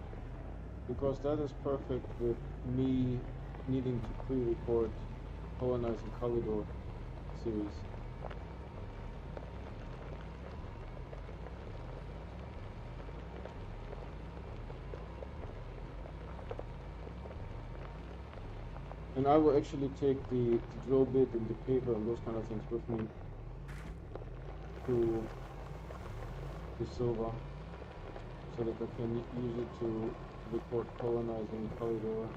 Because that is perfect with me needing to pre-record Colonizing Kalidor series. And I will actually take the drill bit and the paper and those kind of things with me to Silva so that I can use it to record Colonizing Kalidor.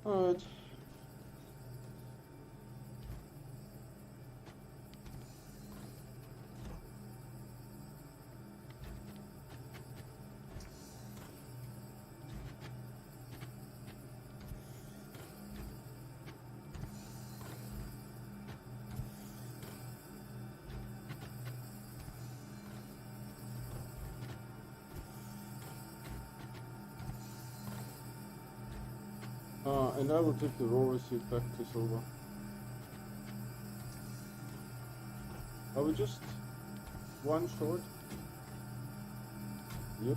Alright. And I will take the raw receipt back to Silva. I will just one short. Yep.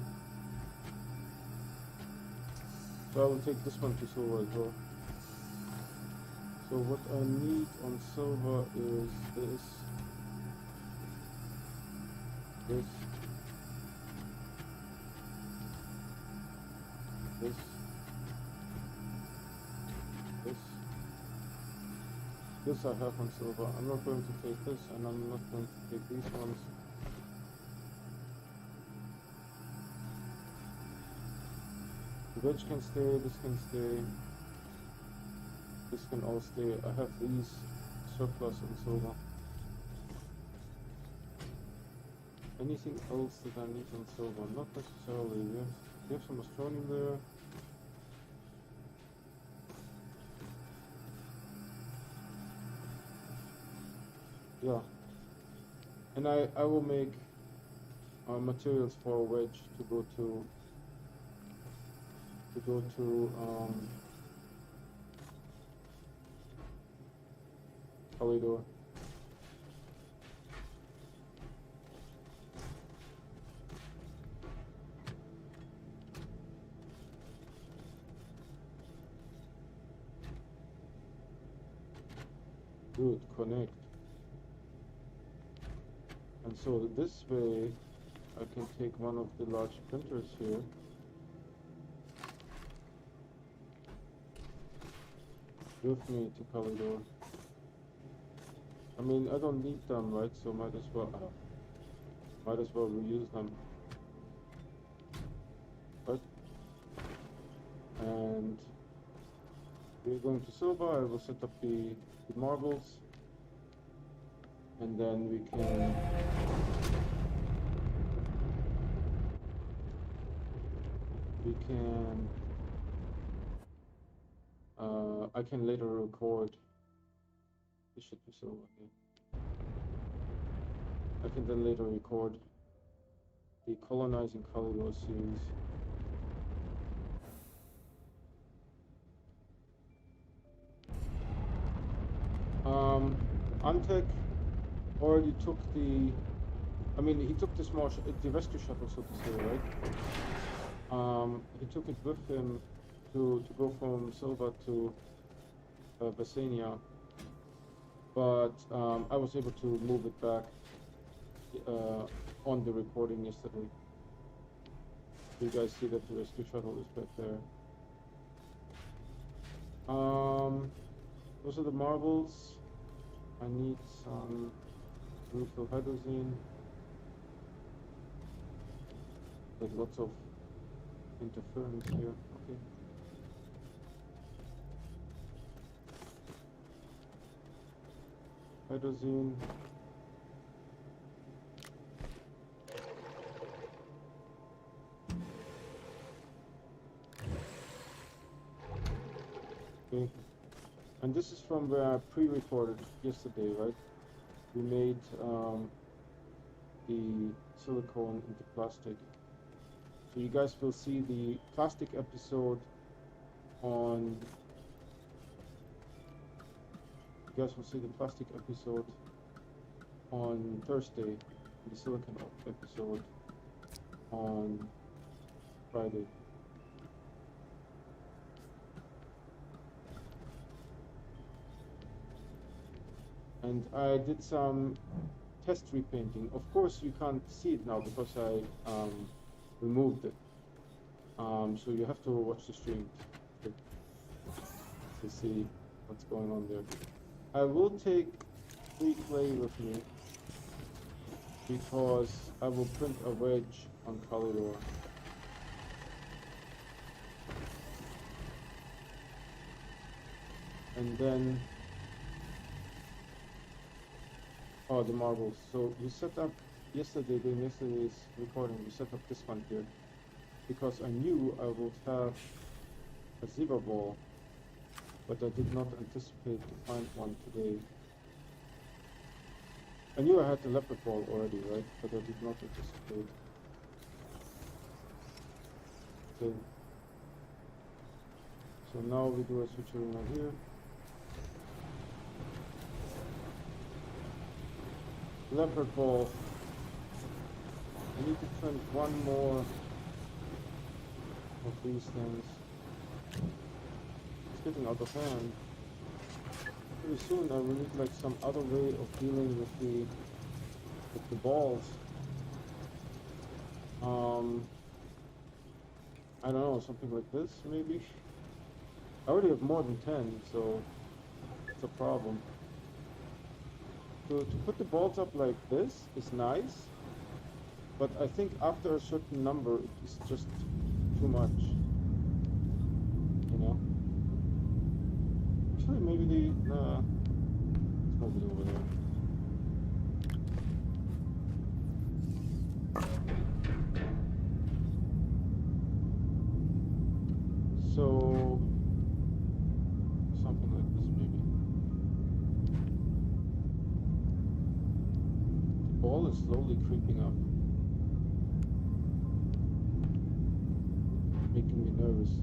So I will take this one to silver as well. So what I need on silver is this, this, this, this. This I have on silver. I'm not going to take this, and I'm not going to take these ones. The wedge can stay, this can stay, this can all stay. I have these surplus on silver. Anything else that I need on silver? Not necessarily. We have some Astroneer there. Yeah. And I will make materials for a wedge to go to Kalidor. Good, connect. And so this way I can take one of the large printers here with me to Kalidor. I mean, I don't need them, right? So might as well reuse them. Right? And we're going to silver. I will set up the marbles, and then we can I can later record. This should be silver. Okay. I can then later record the Colonizing Kalidor series. Antek already took the, I mean, he took the the rescue shuttle, so to say, right? He took it with him to go from Silva to Vesania, but I was able to move it back on the recording yesterday. You guys see that the rescue shuttle is back there. Those are the marbles. I need some neutral hydrazine. There's lots of interference here. Okay. Hydrazine. Okay. And this is from where I pre-recorded yesterday, right? We made the silicone into plastic. So you guys will see the plastic episode on... You guys will see the plastic episode on Thursday, the silicone episode on Friday. And I did some test repainting. Of course, you can't see it now because I removed it. So you have to watch the stream to see what's going on there. I will take 3 clay with me because I will print a wedge on Kalidor. And then the marbles. So we set up yesterday, during yesterday's recording, we set up this one here because I knew I would have a zebra ball, but I did not anticipate to find one today. I knew I had the leopard ball already, right? But I did not anticipate. Okay. So now we do a switcheroo here. Leopard ball. I need to print one more of these things. It's getting out of hand. Pretty soon I will need like some other way of dealing with the balls. I don't know, something like this maybe. I already have more than 10, so it's a problem. To put the balls up like this is nice, but I think after a certain number it's just too much. You know? Actually maybe let's move it over there. So something like this maybe. The ball is slowly creeping up, making me nervous.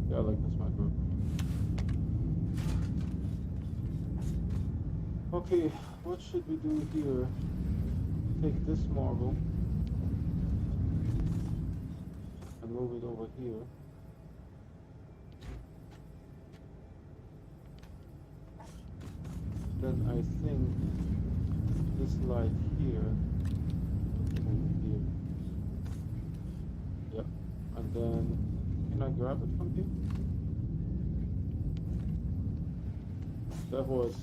Yeah, I like this might work. Okay, what should we do here? Take this marble and move it over here. Then I think this light here, over here. Yeah, and then can I grab it from here? That was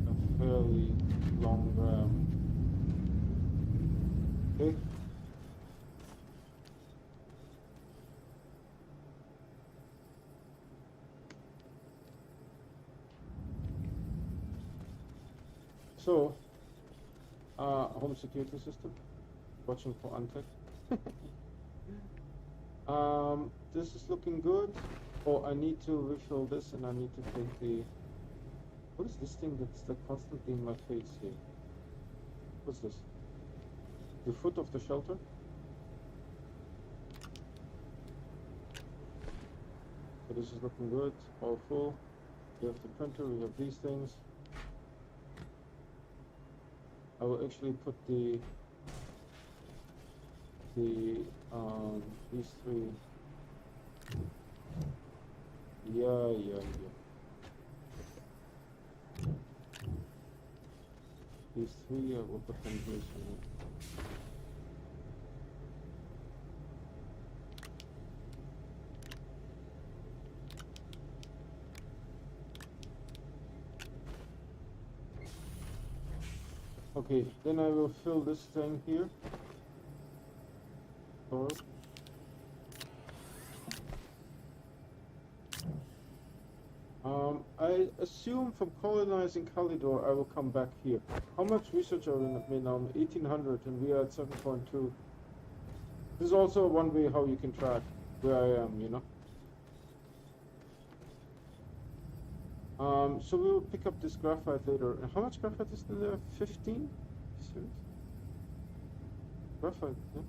a fairly long grab. Okay. So, home security system, watching for Antek. This is looking good. Oh, I need to refill this, and I need to take the. What is this thing that's like constantly in my face here? What's this? The foot of the shelter? So this is looking good, all full. We have the printer, we have these things. I will actually put these three. Yeah. These three, I will put them here somewhere. Okay, then I will fill this thing here. Or I assume from colonizing Kalidor I will come back here. How much research are we made now? 1800 and we are at 7.2. This is also one way how you can track where I am, you know. So we will pick up this graphite later. And how much graphite is in there? 15? Serious? Graphite, yeah?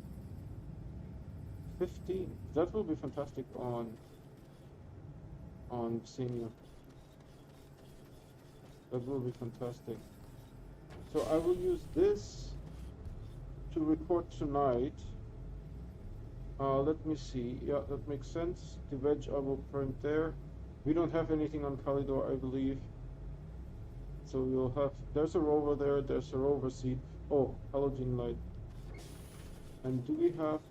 15. That will be fantastic on Vesania. That will be fantastic. So I will use this to record tonight. Let me see. Yeah, that makes sense. The wedge I will print there. We don't have anything on Kalidor, I believe. So we'll have, there's a rover there, there's a rover seat. Oh, halogen light. And do we have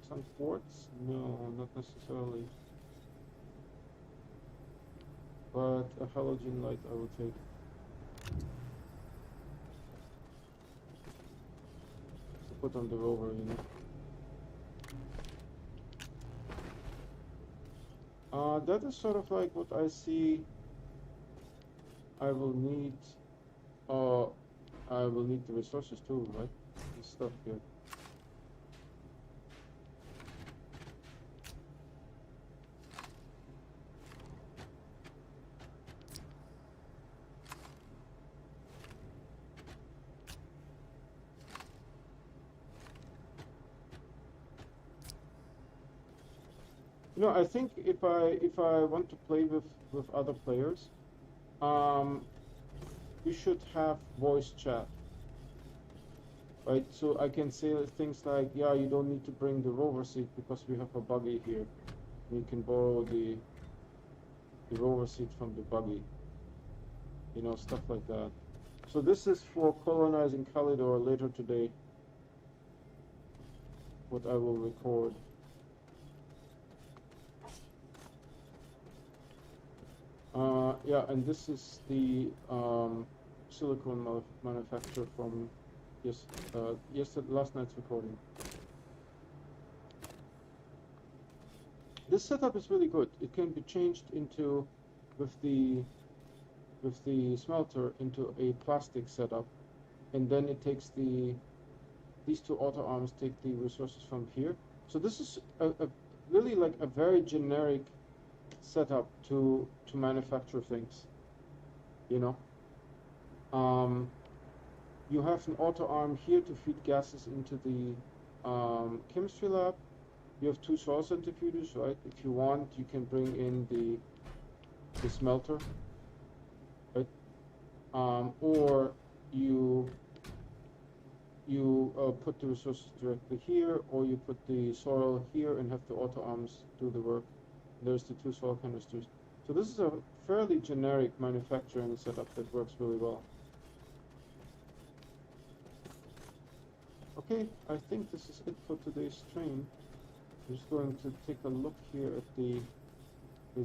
some quartz? No, not necessarily. But a halogen light I will take. To put on the rover, you know. That is sort of like what I see I will need. I will need the resources too, right? This stuff here. You know, I think if I want to play with other players, you should have voice chat, right? So I can say things like, yeah, you don't need to bring the rover seat because we have a buggy here. You can borrow the rover seat from the buggy, you know, stuff like that. So this is for colonizing Calidor later today, what I will record. Yeah, and this is the silicone manufacturer from last night's recording. This setup is really good. It can be changed into, with the smelter, into a plastic setup, and then it takes these two auto arms take the resources from here. So this is a really like a very generic setup to manufacture things, you know. You have an auto arm here to feed gases into the chemistry lab. You have two soil centrifuges, right? If you want, you can bring in the smelter, right? Or you put the resources directly here, or you put the soil here and have the auto arms do the work. There's the two soil canisters. So this is a fairly generic manufacturing setup that works really well. Okay, I think this is it for today's stream. I'm just going to take a look here at the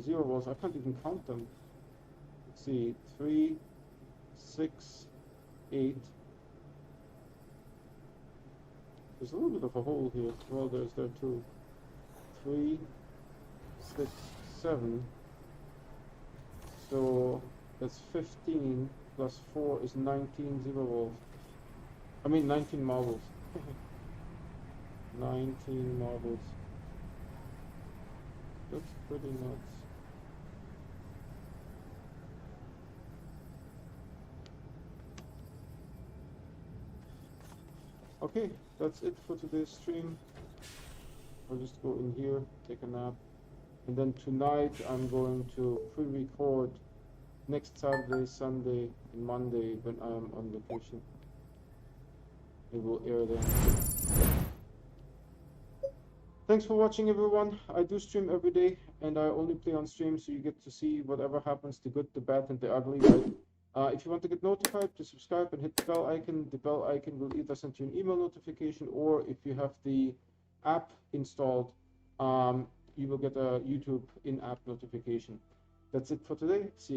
zero walls. I can't even count them. Let's see, 3, 6, 8. There's a little bit of a hole here. Well, there's there too. 3, 6, 7. So that's 15 plus 4 is 19 zero walls. I mean 19 marbles. 19 marbles. That's pretty nuts. Okay, that's it for today's stream. I'll just go in here, take a nap. And then tonight I'm going to pre-record next Saturday, Sunday, and Monday when I'm on vacation. It will air then. Thanks for watching, everyone. I do stream every day, and I only play on stream, so you get to see whatever happens, the good, the bad, and the ugly, right? If you want to get notified, just subscribe and hit the bell icon. The bell icon will either send you an email notification, or if you have the app installed, you will get a YouTube in-app notification. That's it for today. See you.